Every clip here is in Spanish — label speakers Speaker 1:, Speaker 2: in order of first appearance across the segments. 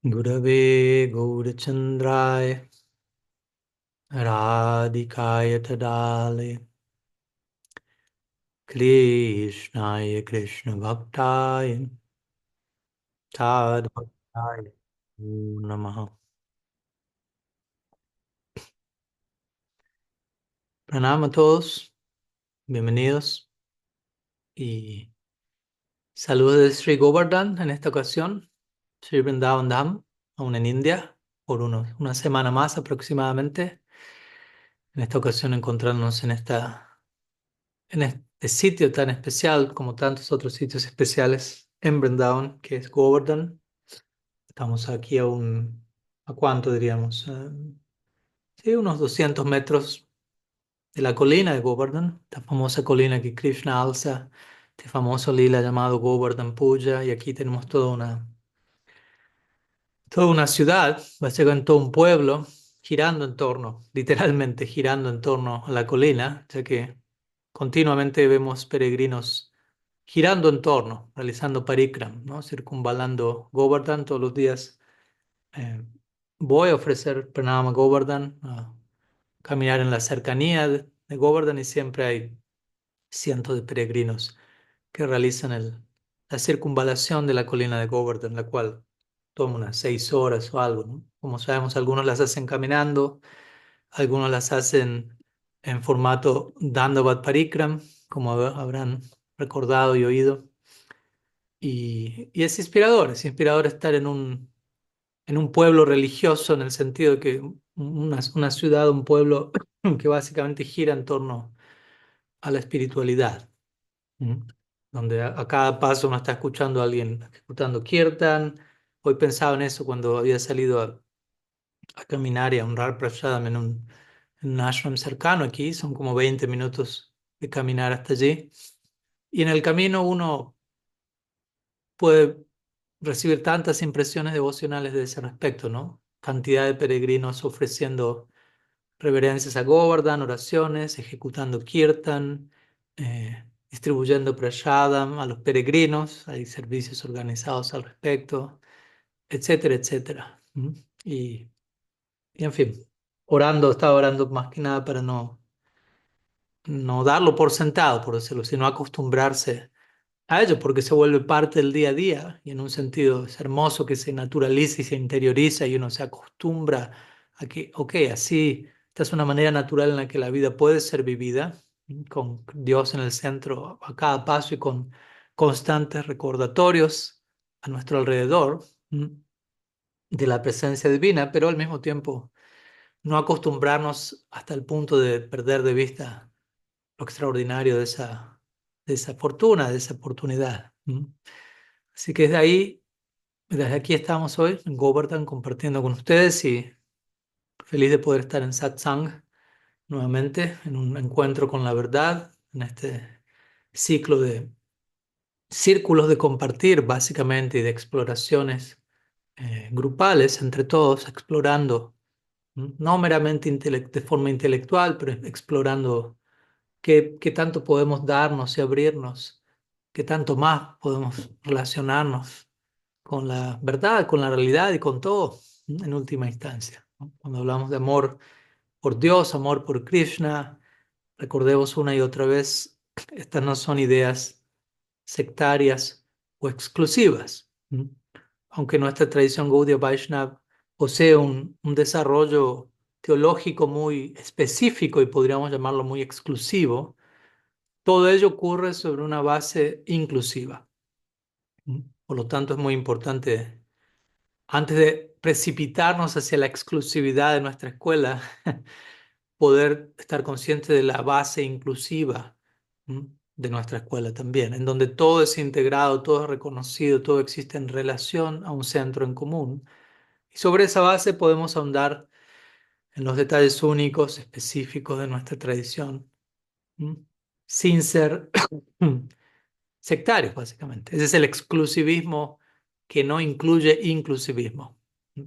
Speaker 1: Gurave Gaurachandraya Radhikaya Tadale Krishnaya Krishna Bhaktaya Tad Bhaktaya Namaha. Pranam a todos, bienvenidos y saludos de Sri Govardhan en esta ocasión, Sri Vrindavan Dham, aún en India, por una semana más aproximadamente. En esta ocasión encontrándonos en este sitio tan especial como tantos otros sitios especiales en Vrindavan, que es Govardhan. Estamos aquí ¿a cuánto diríamos? Sí, unos 200 metros de la colina de Govardhan, esta famosa colina que Krishna alza, este famoso lila llamado Govardhan Puja, y aquí tenemos toda una ciudad, básicamente todo un pueblo, girando en torno, literalmente girando en torno a la colina, ya que continuamente vemos peregrinos girando en torno, realizando parikram, ¿no? Circunvalando Govardhan todos los días. eh, Voy a ofrecer pranama a Govardhan, a caminar en la cercanía de Govardhan, y siempre hay cientos de peregrinos que realizan la circunvalación de la colina de Govardhan, la cual toma unas 6 horas o algo, ¿no? Como sabemos, algunos las hacen caminando, algunos las hacen en formato Dandavat Parikram, como habrán recordado y oído. Y es inspirador estar en un pueblo religioso, en el sentido de que una ciudad, un pueblo que básicamente gira en torno a la espiritualidad. ¿Mm? Donde a cada paso uno está escuchando a alguien ejecutando kirtan. Hoy pensaba en eso cuando había salido a caminar y a honrar prasadam en un ashram cercano aquí. Son como 20 minutos de caminar hasta allí. Y en el camino uno puede recibir tantas impresiones devocionales de ese respecto, ¿no? Cantidad de peregrinos ofreciendo reverencias a Govardhan, oraciones, ejecutando kirtan, distribuyendo prashadam a los peregrinos, hay servicios organizados al respecto, etcétera, etcétera. ¿Mm? Y, y en fin, estaba orando más que nada para no darlo por sentado, por decirlo, sino acostumbrarse a ello, porque se vuelve parte del día a día, y en un sentido es hermoso que se naturalice y se interioriza y uno se acostumbra a que, ok, así, esta es una manera natural en la que la vida puede ser vivida, con Dios en el centro a cada paso y con constantes recordatorios a nuestro alrededor, de la presencia divina, pero al mismo tiempo no acostumbrarnos hasta el punto de perder de vista lo extraordinario de esa fortuna, de esa oportunidad. Así que desde aquí estamos hoy en Govardhan compartiendo con ustedes, y feliz de poder estar en Satsang nuevamente, en un encuentro con la verdad, en este ciclo de círculos de compartir básicamente, y de exploraciones grupales entre todos, explorando, no meramente de forma intelectual, pero explorando qué tanto podemos darnos y abrirnos, qué tanto más podemos relacionarnos con la verdad, con la realidad y con todo, en última instancia, ¿no? Cuando hablamos de amor por Dios, amor por Krishna, recordemos una y otra vez, estas no son ideas sectarias o exclusivas. Aunque nuestra tradición Gaudiya Vaishnava posee un desarrollo teológico muy específico y podríamos llamarlo muy exclusivo, todo ello ocurre sobre una base inclusiva. Por lo tanto, es muy importante, antes de precipitarnos hacia la exclusividad de nuestra escuela, poder estar consciente de la base inclusiva, ¿m? De nuestra escuela también, en donde todo es integrado, todo es reconocido, todo existe en relación a un centro en común. Y sobre esa base podemos ahondar en los detalles únicos, específicos de nuestra tradición, ¿m? Sin ser sectarios, básicamente. Ese es el exclusivismo que no incluye inclusivismo.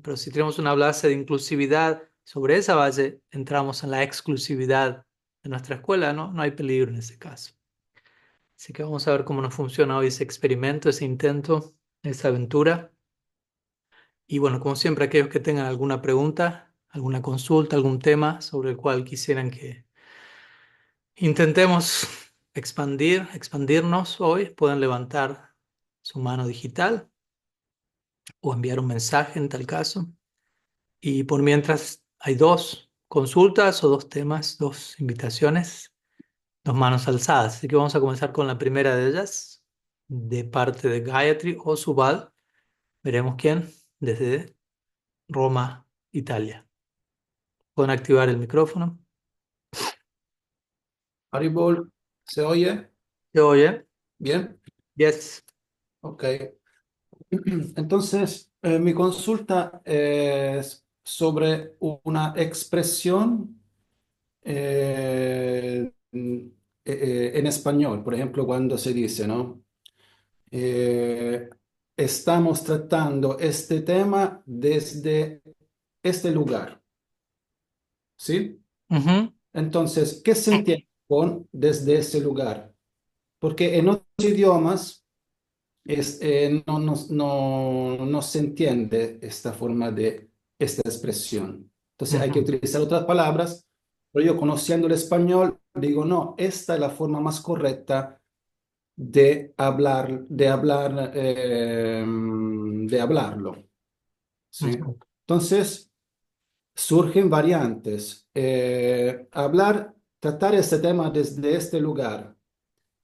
Speaker 1: Pero si tenemos una base de inclusividad, sobre esa base entramos en la exclusividad de nuestra escuela, ¿no? No hay peligro en ese caso. Así que vamos a ver cómo nos funciona hoy ese experimento, ese intento, esa aventura. Y bueno, como siempre, aquellos que tengan alguna pregunta, alguna consulta, algún tema sobre el cual quisieran que intentemos expandirnos hoy, pueden levantar su mano digital o enviar un mensaje en tal caso. Y por mientras hay dos consultas o dos temas, dos invitaciones, dos manos alzadas. Así que vamos a comenzar con la primera de ellas, de parte de Gayatri o Subal. Veremos quién, desde Roma, Italia. Pueden activar el micrófono.
Speaker 2: Haribol, ¿se oye?
Speaker 1: ¿Se oye?
Speaker 2: Bien,
Speaker 1: Yes.
Speaker 2: ok. Entonces, mi consulta es sobre una expresión en español. Por ejemplo, cuando se dice, ¿no? Eh, Estamos tratando este tema desde este lugar, ¿sí?
Speaker 1: Ujú,
Speaker 2: Entonces, ¿qué se entiende con desde ese lugar? Porque en otros idiomas no se entiende esta forma de esta expresión. Entonces hay que
Speaker 1: ujú.
Speaker 2: utilizar otras palabras, pero yo conociendo el español digo, no, esta es la forma más correcta de hablarlo, ¿sí?
Speaker 1: Ujú.
Speaker 2: Entonces surgen variantes. Tratar este tema desde este lugar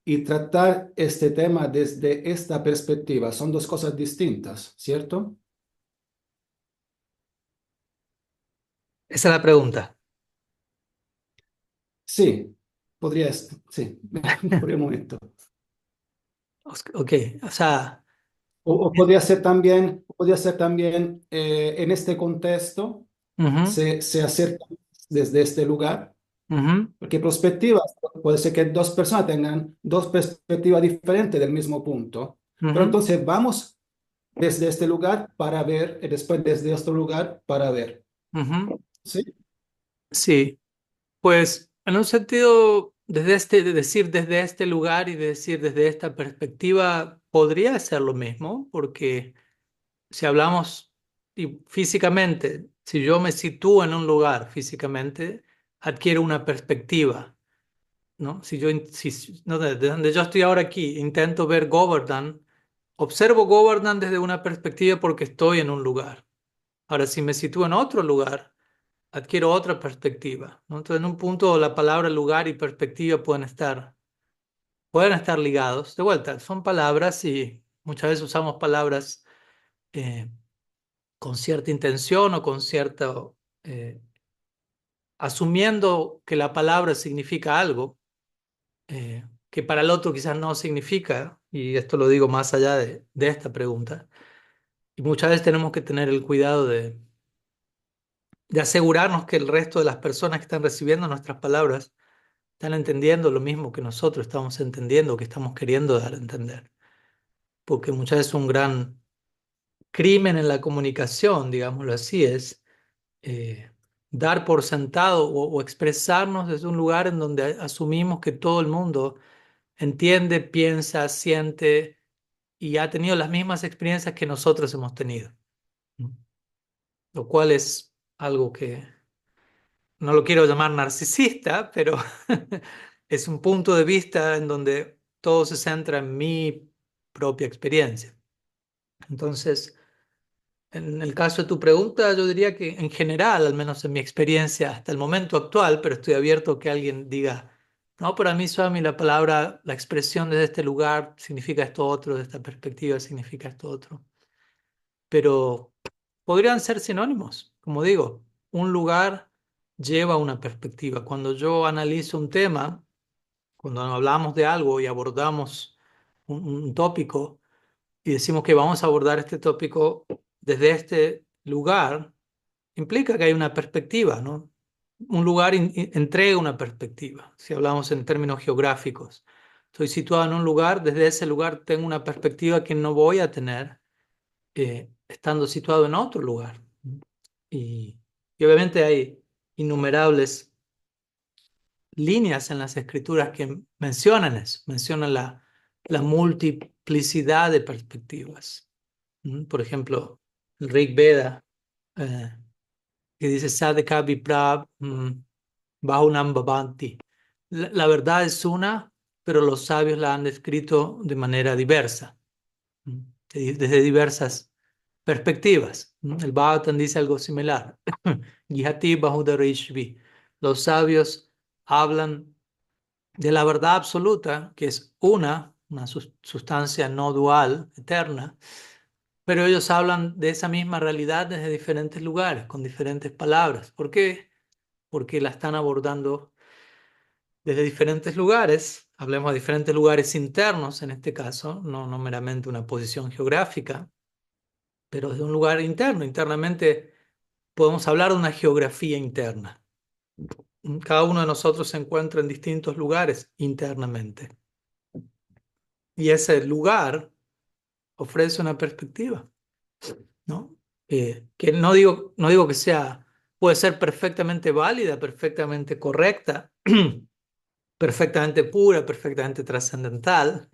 Speaker 2: y tratar este tema desde esta perspectiva son dos cosas distintas, ¿cierto?
Speaker 1: Esa es la pregunta.
Speaker 2: Sí, sí, por el momento.
Speaker 1: Ok, o sea,
Speaker 2: O podría ser también en este contexto,
Speaker 1: ujú,
Speaker 2: se acerca desde este lugar,
Speaker 1: ujú,
Speaker 2: porque perspectivas, puede ser que dos personas tengan dos perspectivas diferentes del mismo punto, pero
Speaker 1: ujú,
Speaker 2: entonces vamos desde este lugar para ver, y después desde otro lugar para ver,
Speaker 1: ujú.
Speaker 2: ¿sí?
Speaker 1: Sí, pues en un sentido, desde este, de decir desde este lugar y de decir desde esta perspectiva, podría ser lo mismo, porque si hablamos y físicamente, si yo me sitúo en un lugar físicamente, adquiero una perspectiva, ¿no? Si yo, no, de donde yo estoy ahora aquí, intento ver Govardhan, observo Govardhan desde una perspectiva porque estoy en un lugar. Ahora, si me sitúo en otro lugar, adquiero otra perspectiva, ¿no? Entonces, en un punto, la palabra lugar y perspectiva pueden estar ligados. De vuelta, son palabras y muchas veces usamos palabras eh, con cierta intención o con cierta, eh, asumiendo que la palabra significa algo que para el otro quizás no significa, y esto lo digo más allá de esta pregunta. Y muchas veces tenemos que tener el cuidado de asegurarnos que el resto de las personas que están recibiendo nuestras palabras están entendiendo lo mismo que nosotros estamos entendiendo, que estamos queriendo dar a entender. Porque muchas veces un gran crimen en la comunicación, digámoslo así, es eh, dar por sentado o expresarnos desde un lugar en donde asumimos que todo el mundo entiende, piensa, siente y ha tenido las mismas experiencias que nosotros hemos tenido, ¿no? Lo cual es algo que no lo quiero llamar narcisista, pero es un punto de vista en donde todo se centra en mi propia experiencia. Entonces, en el caso de tu pregunta, yo diría que en general, al menos en mi experiencia hasta el momento actual, pero estoy abierto a que alguien diga, no, para mí, Swami, la palabra, la expresión desde este lugar significa esto otro, de esta perspectiva significa esto otro. Pero podrían ser sinónimos, como digo, un lugar lleva una perspectiva. Cuando yo analizo un tema, cuando hablamos de algo y abordamos un tópico y decimos que vamos a abordar este tópico desde este lugar, implica que hay una perspectiva, ¿no? Un lugar entrega una perspectiva. Si hablamos en términos geográficos, estoy situado en un lugar, desde ese lugar tengo una perspectiva que no voy a tener estando situado en otro lugar. Y, y obviamente hay innumerables líneas en las escrituras que mencionan eso, mencionan la multiplicidad de perspectivas. Por ejemplo, el Rig Veda, que dice Sadhaka Viprab Bahunam Bhavanti. La verdad es una, pero los sabios la han descrito de manera diversa, mm, desde diversas perspectivas. El Bhagavatam dice algo similar. Gihati Bahudarishvi. Los sabios hablan de la verdad absoluta, que es una sustancia no dual, eterna, pero ellos hablan de esa misma realidad desde diferentes lugares, con diferentes palabras. ¿Por qué? Porque la están abordando desde diferentes lugares, hablemos de diferentes lugares internos en este caso, no meramente una posición geográfica, pero desde un lugar interno. Internamente podemos hablar de una geografía interna. Cada uno de nosotros se encuentra en distintos lugares internamente. Y ese lugar ofrece una perspectiva, ¿no? Que no digo que sea, puede ser perfectamente válida, perfectamente correcta, perfectamente pura, perfectamente trascendental,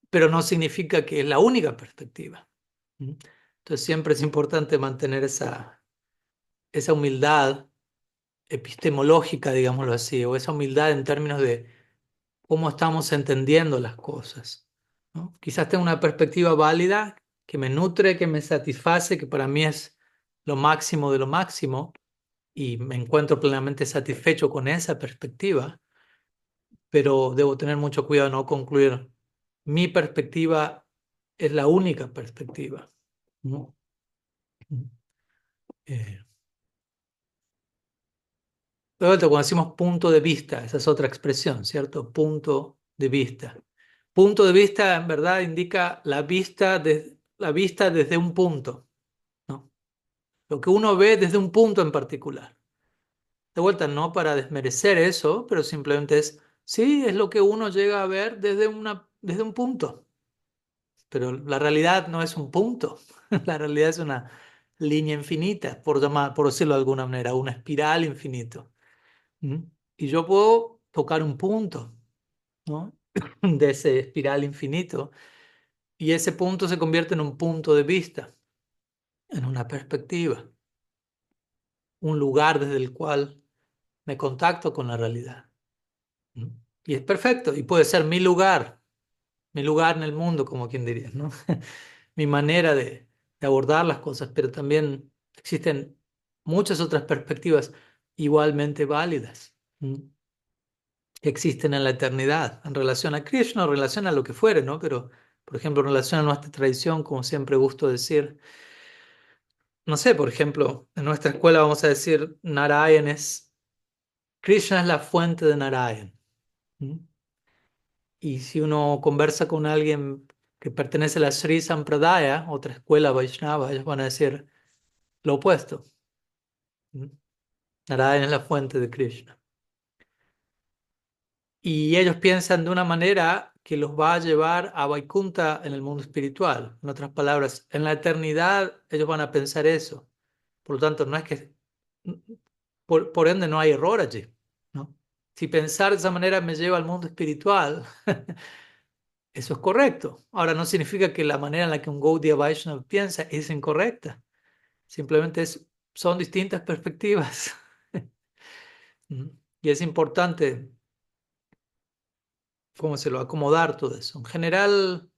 Speaker 1: pero no significa que es la única perspectiva. ¿Mm? Entonces siempre es importante mantener esa humildad epistemológica, digámoslo así, o esa humildad en términos de cómo estamos entendiendo las cosas, ¿no? Quizás tenga una perspectiva válida que me nutre, que me satisface, que para mí es lo máximo de lo máximo, y me encuentro plenamente satisfecho con esa perspectiva, pero debo tener mucho cuidado de no concluir. Mi perspectiva es la única perspectiva, ¿no? Eh, de vuelta, cuando decimos punto de vista, esa es otra expresión, ¿cierto? Punto de vista. Punto de vista en verdad indica la vista desde un punto, ¿no? Lo que uno ve desde un punto en particular. De vuelta, no para desmerecer eso, pero simplemente es, sí, es lo que uno llega a ver desde un punto. Pero la realidad no es un punto, la realidad es una línea infinita, por decirlo de alguna manera, una espiral infinito. ¿Mm? Y yo puedo tocar un punto, ¿no? de ese espiral infinito, y ese punto se convierte en un punto de vista, en una perspectiva, un lugar desde el cual me contacto con la realidad. ¿Mm? Y es perfecto, y puede ser mi lugar en el mundo, como quien diría, ¿no? Mi manera de abordar las cosas, pero también existen muchas otras perspectivas igualmente válidas, que existen en la eternidad, en relación a Krishna, en relación a lo que fuere, ¿no? Pero, por ejemplo, en relación a nuestra tradición, como siempre gusto decir, no sé, por ejemplo, en nuestra escuela vamos a decir, Krishna es la fuente de Narayan. ¿Mm? Y si uno conversa con alguien que pertenece a la Sri Sampradaya, otra escuela Vaishnava, ellos van a decir lo opuesto. ¿Mm? Narayana es la fuente de Krishna. Y ellos piensan de una manera que los va a llevar a Vaikunta en el mundo espiritual. En otras palabras, en la eternidad ellos van a pensar eso. Por lo tanto, no es que, por ende, no hay error allí, ¿no? Si pensar de esa manera me lleva al mundo espiritual, eso es correcto. Ahora, no significa que la manera en la que un Gaudiya Vaishnava piensa es incorrecta. Simplemente son distintas perspectivas. ¿Mm? Y es importante, ¿cómo se lo acomodar todo eso? En general,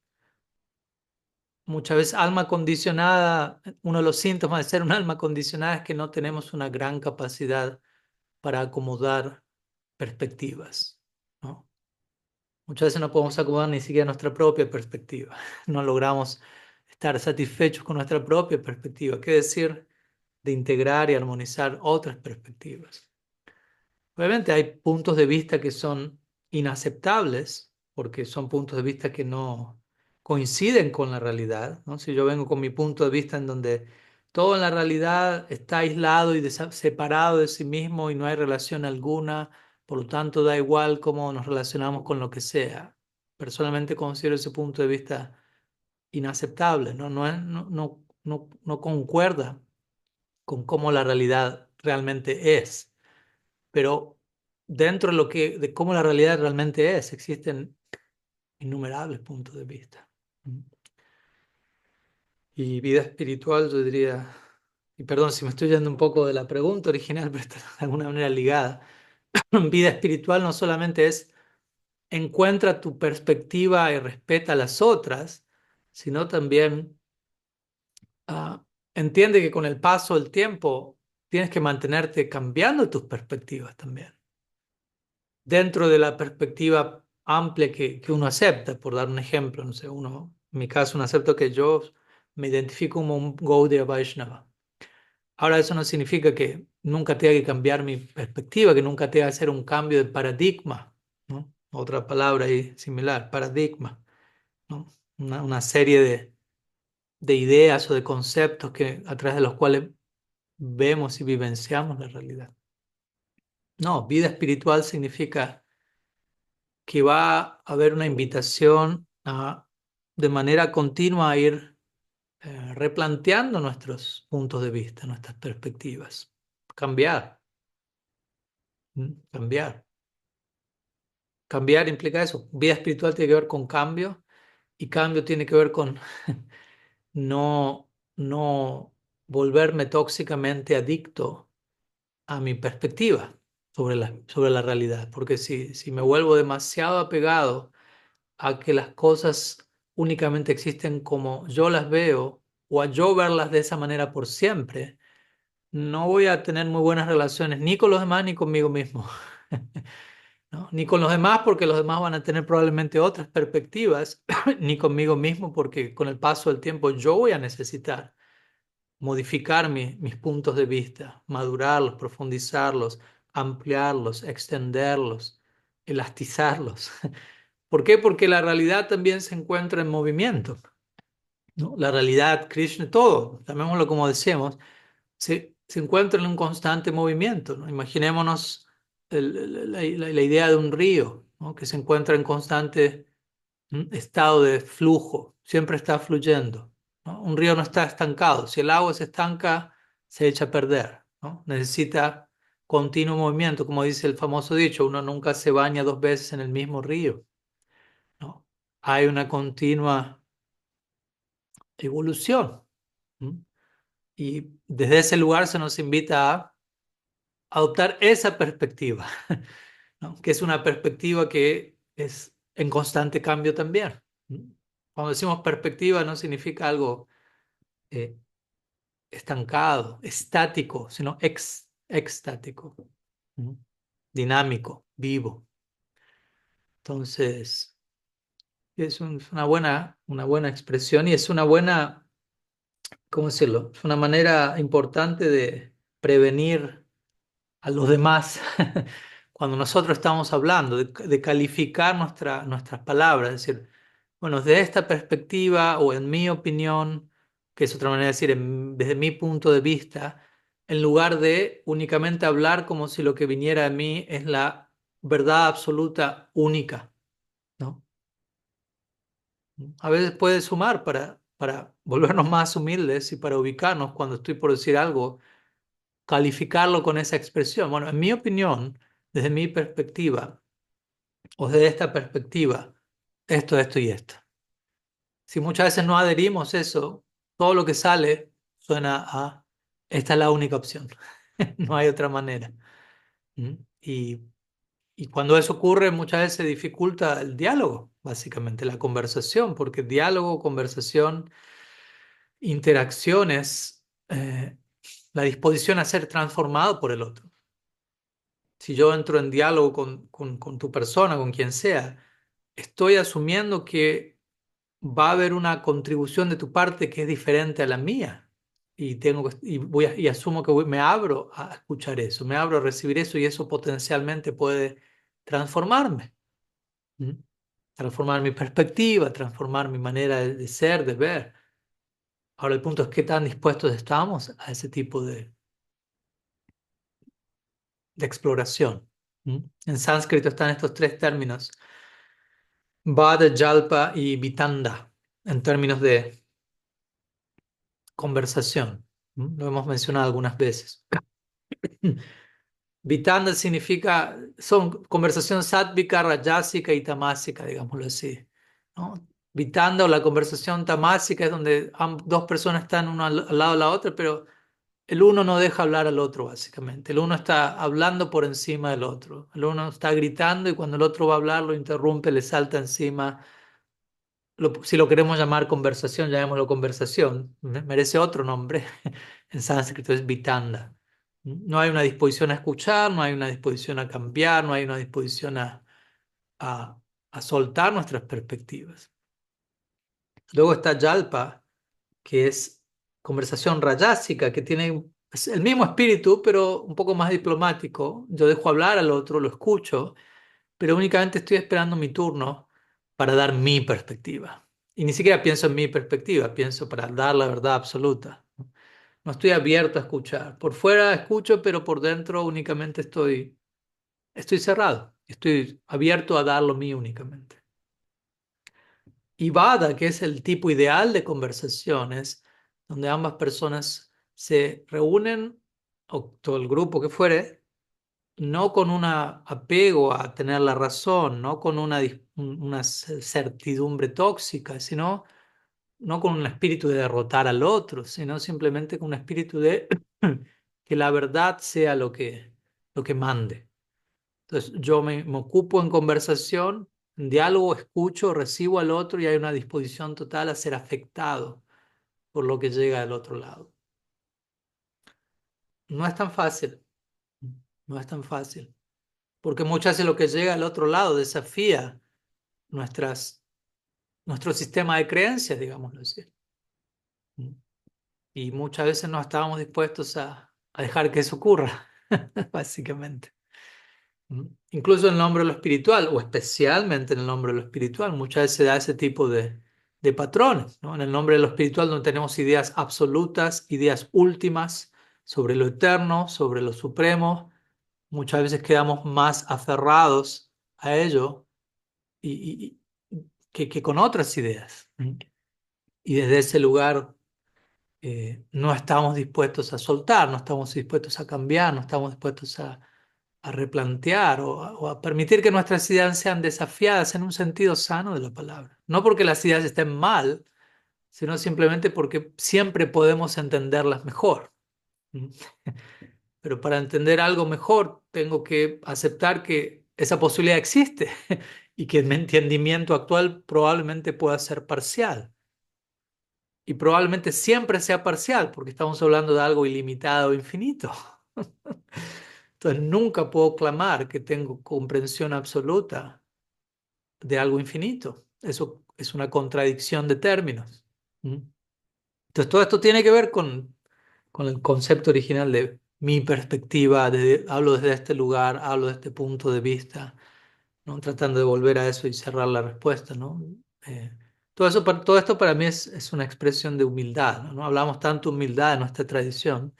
Speaker 1: muchas veces alma condicionada, uno de los síntomas de ser un alma condicionada es que no tenemos una gran capacidad para acomodar perspectivas, ¿no? Muchas veces no podemos acomodar ni siquiera nuestra propia perspectiva. No logramos estar satisfechos con nuestra propia perspectiva. ¿Qué decir de integrar y armonizar otras perspectivas? Obviamente hay puntos de vista que son inaceptables porque son puntos de vista que no coinciden con la realidad, ¿no? Si yo vengo con mi punto de vista en donde todo en la realidad está aislado y separado de sí mismo y no hay relación alguna, por lo tanto da igual cómo nos relacionamos con lo que sea. Personalmente considero ese punto de vista inaceptable, ¿no? No concuerda con cómo la realidad realmente es. Pero dentro de cómo la realidad realmente es, existen innumerables puntos de vista. ¿Mm? Y vida espiritual, yo diría, y perdón si me estoy yendo un poco de la pregunta original, pero está de alguna manera ligada. Vida espiritual no solamente es encuentra tu perspectiva y respeta las otras, sino también entiende que con el paso del tiempo tienes que mantenerte cambiando tus perspectivas también, dentro de la perspectiva amplia que uno acepta, por dar un ejemplo, no sé, uno, en mi caso, uno acepta que yo me identifico como un Gaudiya Vaishnava. Ahora, eso no significa que nunca tenga que cambiar mi perspectiva, que nunca tenga que hacer un cambio de paradigma, ¿no? Otra palabra ahí similar, paradigma, ¿no? Una serie de ideas o de conceptos que, a través de los cuales vemos y vivenciamos la realidad. No, vida espiritual significa que va a haber una invitación de manera continua a ir replanteando nuestros puntos de vista, nuestras perspectivas, cambiar. Cambiar. Cambiar implica eso. Vida espiritual tiene que ver con cambio y cambio tiene que ver con no volverme tóxicamente adicto a mi perspectiva sobre la realidad. Porque si me vuelvo demasiado apegado a que las cosas únicamente existen como yo las veo o a yo verlas de esa manera por siempre, no voy a tener muy buenas relaciones ni con los demás ni conmigo mismo. ¿No? Ni con los demás porque los demás van a tener probablemente otras perspectivas, ni conmigo mismo porque con el paso del tiempo yo voy a necesitar modificar mis puntos de vista, madurarlos, profundizarlos, ampliarlos, extenderlos, elastizarlos. ¿Por qué? Porque la realidad también se encuentra en movimiento, ¿no? La realidad, Krishna, todo, llamémoslo como decíamos, se encuentra en un constante movimiento, ¿no? Imaginémonos la idea de un río, ¿no? Que se encuentra en constante estado de flujo, siempre está fluyendo, ¿no? Un río no está estancado. Si el agua se estanca, se echa a perder, ¿no? Necesita continuo movimiento, como dice el famoso dicho, uno nunca se baña dos veces en el mismo río, ¿no? Hay una continua evolución. ¿M? Y desde ese lugar se nos invita a adoptar esa perspectiva, ¿no? Que es una perspectiva que es en constante cambio también. Cuando decimos perspectiva no significa algo eh, estancado, estático, sino extático, ¿no? Dinámico, vivo. Entonces, es una buena expresión y es una buena, ¿cómo decirlo? Es una manera importante de prevenir a los demás cuando nosotros estamos hablando, de calificar nuestras palabras, es decir, bueno, desde esta perspectiva o en mi opinión, que es otra manera de decir, desde mi punto de vista, en lugar de únicamente hablar como si lo que viniera de mí es la verdad absoluta única, ¿no? A veces puede sumar para volvernos más humildes y para ubicarnos cuando estoy por decir algo calificarlo con esa expresión. Bueno, en mi opinión, desde mi perspectiva, o desde esta perspectiva, esto y esto. Si muchas veces no adherimos eso, todo lo que sale suena a, esta es la única opción, no hay otra manera. ¿Mm? Y cuando eso ocurre, muchas veces se dificulta el diálogo, básicamente, la conversación, porque diálogo, conversación, interacciones, la disposición a ser transformado por el otro. Si yo entro en diálogo con tu persona, con quien sea, estoy asumiendo que va a haber una contribución de tu parte que es diferente a la mía. Y asumo que me abro a escuchar eso, me abro a recibir eso y eso potencialmente puede transformarme. ¿Mm? Transformar mi perspectiva, transformar mi manera de ser, de ver. Ahora el punto es qué tan dispuestos estamos a ese tipo de exploración. ¿Mm? En sánscrito están estos tres términos: Vada, Jalpa y Vitanda, en términos de conversación. ¿Mm? Lo hemos mencionado algunas veces. Vitanda son conversación sátvica, rayásica y tamásica, digámoslo así, ¿no? Vitanda o la conversación tamásica es donde dos personas están una al lado de la otra, pero el uno no deja hablar al otro, básicamente. El uno está hablando por encima del otro. El uno está gritando y cuando el otro va a hablar lo interrumpe, le salta encima. Si lo queremos llamar conversación, llamémoslo conversación. Merece otro nombre. En sánscrito es vitanda. No hay una disposición a escuchar, no hay una disposición a cambiar, no hay una disposición a, a soltar nuestras perspectivas. Luego está yalpa, que es conversación rayásica, que tiene es el mismo espíritu, pero un poco más diplomático. Yo dejo hablar al otro, lo escucho, pero únicamente estoy esperando mi turno para dar mi perspectiva. Y ni siquiera pienso en mi perspectiva, pienso para dar la verdad absoluta. No estoy abierto a escuchar. Por fuera escucho, pero por dentro únicamente estoy cerrado. Estoy abierto a dar lo mío únicamente. Y Vada, que es el tipo ideal de conversaciones, donde ambas personas se reúnen, o todo el grupo que fuere, no con un apego a tener la razón, no con una certidumbre tóxica, sino no con un espíritu de derrotar al otro, sino simplemente con un espíritu de que la verdad sea lo que mande. Entonces, yo me ocupo en conversación, en diálogo, escucho, recibo al otro y hay una disposición total a ser afectado por lo que llega del otro lado. No es tan fácil, no es tan fácil, porque muchas veces lo que llega al otro lado desafía nuestras, nuestro sistema de creencias, digámoslo así. Y muchas veces no estábamos dispuestos a dejar que eso ocurra, básicamente. Incluso en el nombre de lo espiritual, o especialmente en el nombre de lo espiritual, muchas veces se da ese tipo de patrones, ¿no? En el nombre de lo espiritual no tenemos ideas absolutas, ideas últimas sobre lo eterno, sobre lo supremo. Muchas veces quedamos más aferrados a ello que con otras ideas. Y desde ese lugar no estamos dispuestos a soltar, no estamos dispuestos a cambiar, no estamos dispuestos a replantear o a permitir que nuestras ideas sean desafiadas en un sentido sano de la palabra. No porque las ideas estén mal, sino simplemente porque siempre podemos entenderlas mejor. ¿Mm? Pero para entender algo mejor, tengo que aceptar que esa posibilidad existe y que mi entendimiento actual probablemente pueda ser parcial. Y probablemente siempre sea parcial, porque estamos hablando de algo ilimitado o infinito. Entonces nunca puedo clamar que tengo comprensión absoluta de algo infinito. Eso es una contradicción de términos. ¿Mm? Entonces todo esto tiene que ver con el concepto original de mi perspectiva, hablo desde este lugar, hablo de este punto de vista, ¿no? Tratando de volver a eso y cerrar la respuesta, ¿no? Eh, todo esto para mí es una expresión de humildad, ¿no? No hablamos tanto de humildad en nuestra tradición.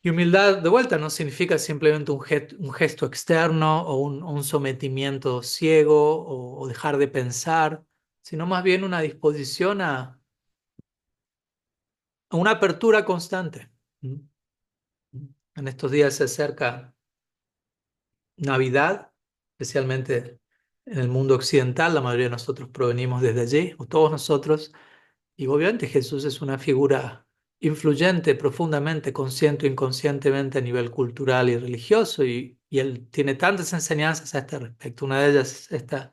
Speaker 1: Y humildad, de vuelta, no significa simplemente un gesto externo o un sometimiento ciego o dejar de pensar, sino más bien una disposición a una apertura constante. ¿Mm? En estos días se acerca Navidad, especialmente en el mundo occidental, la mayoría de nosotros provenimos desde allí, o todos nosotros. Y obviamente Jesús es una figura influyente profundamente, consciente o inconscientemente a nivel cultural y religioso, y él tiene tantas enseñanzas a este respecto. Una de ellas es esta,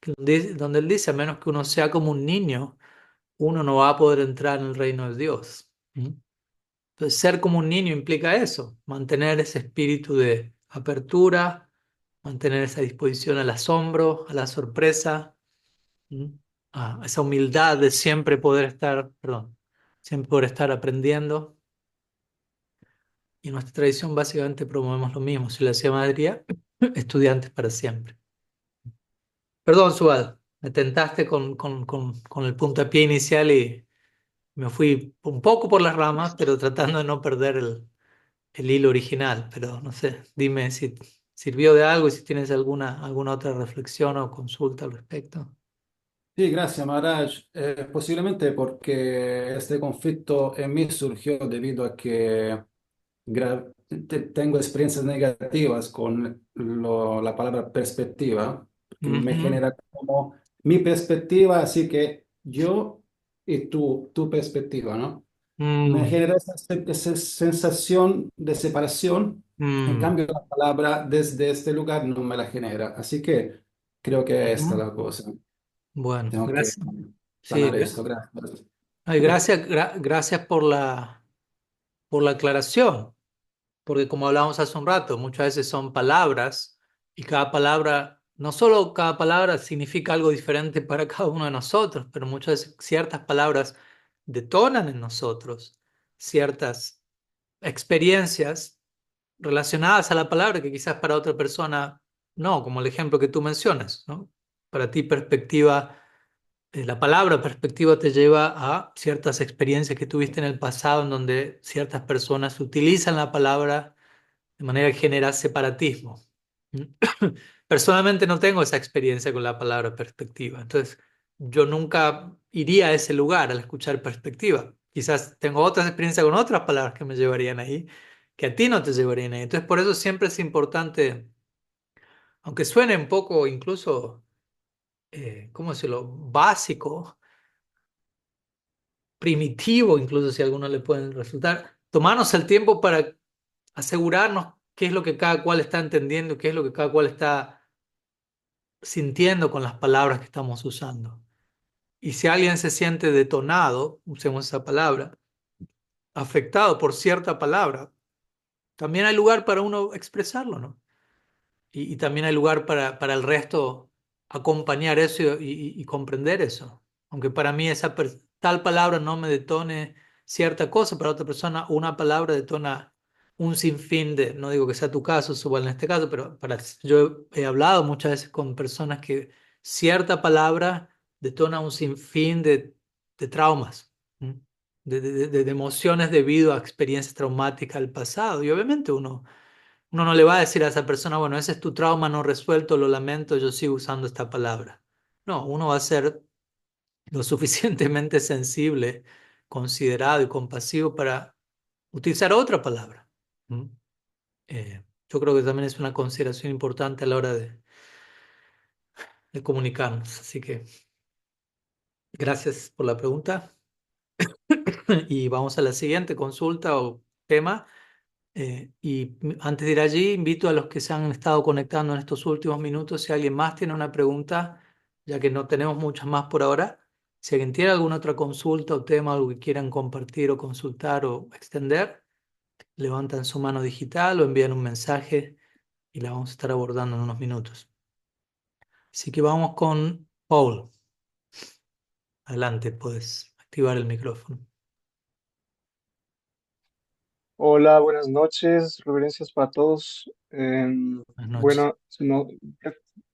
Speaker 1: donde él dice, a menos que uno sea como un niño, uno no va a poder entrar en el reino de Dios. ¿Mm? Entonces, ser como un niño implica eso, mantener ese espíritu de apertura, mantener esa disposición al asombro, a la sorpresa, ¿Mm? Esa humildad de siempre poder estar, perdón, siempre poder estar aprendiendo. Y en nuestra tradición básicamente promovemos lo mismo. Si lo hacía Madrid, estudiantes para siempre. Perdón, Subal, me tentaste con el puntapié inicial y me fui un poco por las ramas, pero tratando de no perder el hilo original. Pero no sé, dime si sirvió de algo y si tienes alguna otra reflexión o consulta al respecto.
Speaker 2: Sí, gracias, Maharaj. Posiblemente porque este conflicto en mí surgió debido a que tengo experiencias negativas con la palabra perspectiva, que me
Speaker 1: Ujú.
Speaker 2: genera como mi perspectiva, así que yo y tu perspectiva, ¿no? Me
Speaker 1: Mm,
Speaker 2: genera esa sensación de separación. En
Speaker 1: mm,
Speaker 2: cambio, la palabra desde este lugar no me la genera. Así que creo que esta es
Speaker 1: ujú.
Speaker 2: la cosa.
Speaker 1: Bueno,
Speaker 2: Tengo que
Speaker 1: gracias. Sí,
Speaker 2: sanar esto. Gracias.
Speaker 1: ay, gracias por la aclaración. Porque como hablábamos hace un rato, muchas veces son palabras y cada palabra, no solo cada palabra significa algo diferente para cada uno de nosotros, pero muchas veces ciertas palabras detonan en nosotros ciertas experiencias relacionadas a la palabra que quizás para otra persona no, como el ejemplo que tú mencionas, ¿no? Para ti perspectiva, la palabra perspectiva te lleva a ciertas experiencias que tuviste en el pasado en donde ciertas personas utilizan la palabra de manera que genera separatismo. ¿Mm? Personalmente no tengo esa experiencia con la palabra perspectiva, entonces yo nunca iría a ese lugar al escuchar perspectiva. Quizás tengo otras experiencias con otras palabras que me llevarían ahí, que a ti no te llevarían ahí. Entonces por eso siempre es importante, aunque suene un poco incluso, ¿cómo decirlo?, básico, primitivo, incluso si a algunos le pueden resultar, tomarnos el tiempo para asegurarnos qué es lo que cada cual está entendiendo, qué es lo que cada cual está sintiendo con las palabras que estamos usando. Y si alguien se siente detonado, usemos esa palabra, afectado por cierta palabra, también hay lugar para uno expresarlo, ¿no? Y también hay lugar para el resto acompañar eso y comprender eso. Aunque para mí tal palabra no me detone cierta cosa, para otra persona una palabra detona un sinfín de, no digo que sea tu caso, igual en este caso, pero yo he hablado muchas veces con personas que cierta palabra detona un sinfín de traumas, ¿m? De emociones debido a experiencias traumáticas del pasado. Y obviamente uno no le va a decir a esa persona, bueno, ese es tu trauma no resuelto, lo lamento, yo sigo usando esta palabra. No, uno va a ser lo suficientemente sensible, considerado y compasivo para utilizar otra palabra. ¿Mm? Yo creo que también es una consideración importante a la hora de comunicarnos. Así que gracias por la pregunta y vamos a la siguiente consulta o tema. Antes de ir allí, invito a los que se han estado conectando en estos últimos minutos, si alguien más tiene una pregunta, ya que no tenemos muchas más por ahora, si alguien tiene alguna otra consulta o tema, algo que quieran compartir o consultar o extender, levantan su mano digital o envían un mensaje y la vamos a estar abordando en unos minutos. Así que vamos con Paul. Adelante, puedes activar el micrófono.
Speaker 3: Hola, buenas noches, reverencias para todos.
Speaker 1: Buenas noches.
Speaker 3: Bueno, no,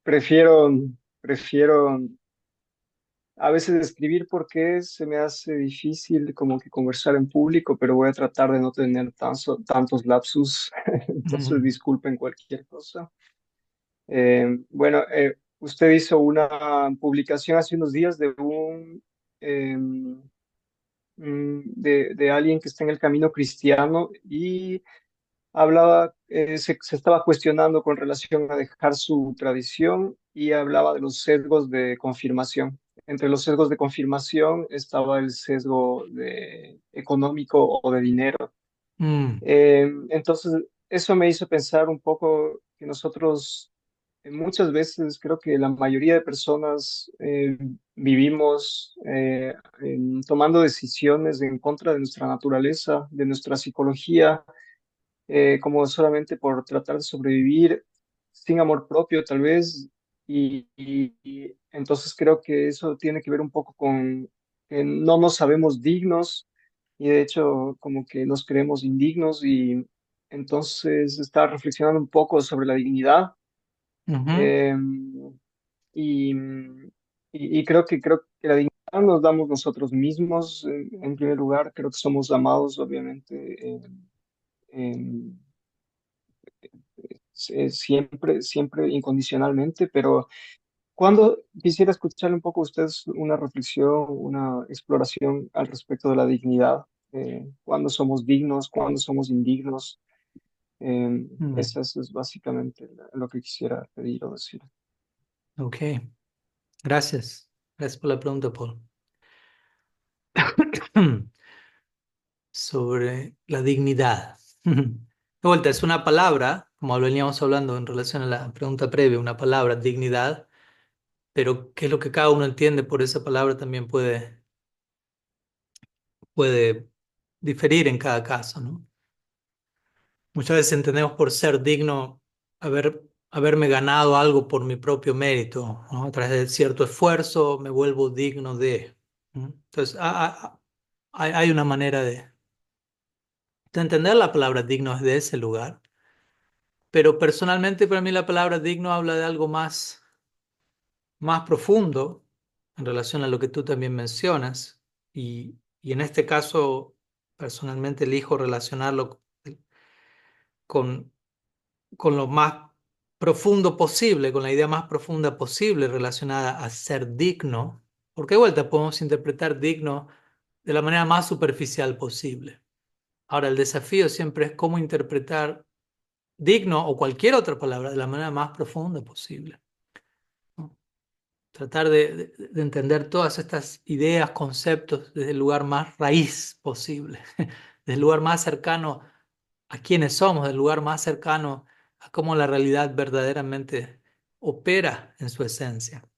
Speaker 3: prefiero, prefiero a veces escribir porque se me hace difícil como que conversar en público, pero voy a tratar de no tener tantos lapsus, entonces
Speaker 1: Mm,
Speaker 3: disculpen cualquier cosa. Bueno, usted hizo una publicación hace unos días de em, de alguien que está en el camino cristiano y hablaba, se estaba cuestionando con relación a dejar su tradición y hablaba de los sesgos de confirmación. Entre los sesgos de confirmación estaba el sesgo económico o de dinero.
Speaker 1: mm,
Speaker 3: Entonces, eso me hizo pensar un poco que nosotros muchas veces, creo que la mayoría de personas vivimos tomando decisiones en contra de nuestra naturaleza, de nuestra psicología como solamente por tratar de sobrevivir sin amor propio, tal vez. Y entonces creo que eso tiene que ver un poco con que no nos sabemos dignos y de hecho como que nos creemos indignos y entonces está reflexionando un poco sobre la dignidad.
Speaker 1: ujú,
Speaker 3: eh, y, y creo que la dignidad nos damos nosotros mismos en primer lugar. Creo que somos amados, obviamente. En- siempre, siempre incondicionalmente, pero cuando quisiera escuchar un poco a ustedes una reflexión, una exploración al respecto de la dignidad, cuándo somos dignos, cuándo somos indignos,
Speaker 1: mm.
Speaker 3: eso es básicamente lo que quisiera pedir o decir.
Speaker 1: Ok. Gracias. Gracias por la pregunta, Paul. Sobre la dignidad. De vuelta, es una palabra, como veníamos hablando en relación a la pregunta previa, una palabra, dignidad, pero qué es lo que cada uno entiende por esa palabra también puede diferir en cada caso, ¿no? Muchas veces entendemos por ser digno haberme ganado algo por mi propio mérito, ¿no? A través de cierto esfuerzo me vuelvo digno de. ¿No? Entonces, hay una manera de entender la palabra digno desde ese lugar, pero personalmente para mí la palabra digno habla de algo más profundo en relación a lo que tú también mencionas, y en este caso personalmente elijo relacionarlo con con lo más profundo posible, con la idea más profunda posible relacionada a ser digno, porque de vuelta podemos interpretar digno de la manera más superficial posible. Ahora, el desafío siempre es cómo interpretar digno o cualquier otra palabra de la manera más profunda posible, ¿no? Tratar de entender todas estas ideas, conceptos desde el lugar más raíz posible, desde el lugar más cercano a quiénes somos, del lugar más cercano a cómo la realidad verdaderamente opera en su esencia.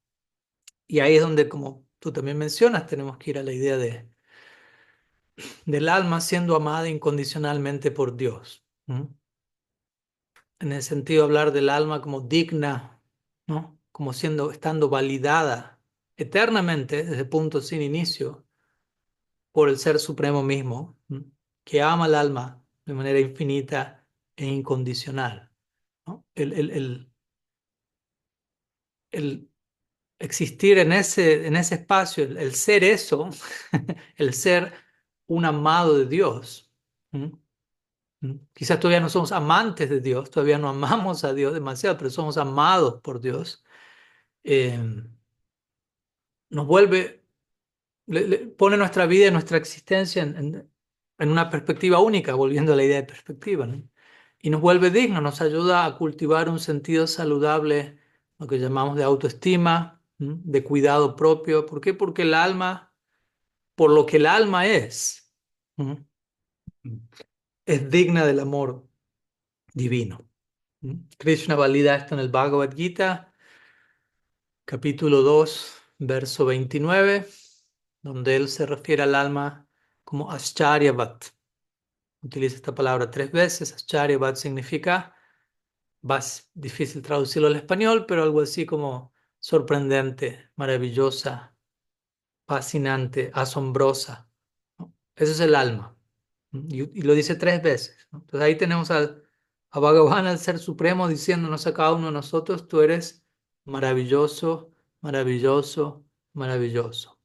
Speaker 1: Y ahí es donde, como tú también mencionas, tenemos que ir a la idea del alma siendo amada incondicionalmente por Dios, ¿no? En el sentido de hablar del alma como digna, ¿no? Como estando validada eternamente desde punto sin inicio por el Ser Supremo mismo, ¿no? Que ama al alma de manera infinita e incondicional, ¿no? El existir en ese espacio, el ser eso, el ser un amado de Dios. ¿Mm? ¿Mm? Quizás todavía no somos amantes de Dios, todavía no amamos a Dios demasiado, pero somos amados por Dios. Eh, nos vuelve, pone nuestra vida y nuestra existencia en una perspectiva única, volviendo a la idea de perspectiva, ¿no? Y nos vuelve dignos, nos ayuda a cultivar un sentido saludable, lo que llamamos de autoestima, ¿m? De cuidado propio. ¿Por qué? Porque el alma, por lo que el alma ¿m? Es digna del amor divino. ¿M? Krishna valida esto en el Bhagavad Gita, capítulo 2 verso 29, donde él se refiere al alma como Ascharyavat. Utiliza esta palabra 3 veces. Ascharyavat significa, difícil traducirlo al español, pero algo así como sorprendente, maravillosa, fascinante, asombrosa, ¿no? Eso es el alma. Y lo dice 3 veces, ¿no? Entonces ahí tenemos a Bhagavan, al Ser Supremo, diciéndonos a cada uno de nosotros, tú eres maravilloso, maravilloso, maravilloso.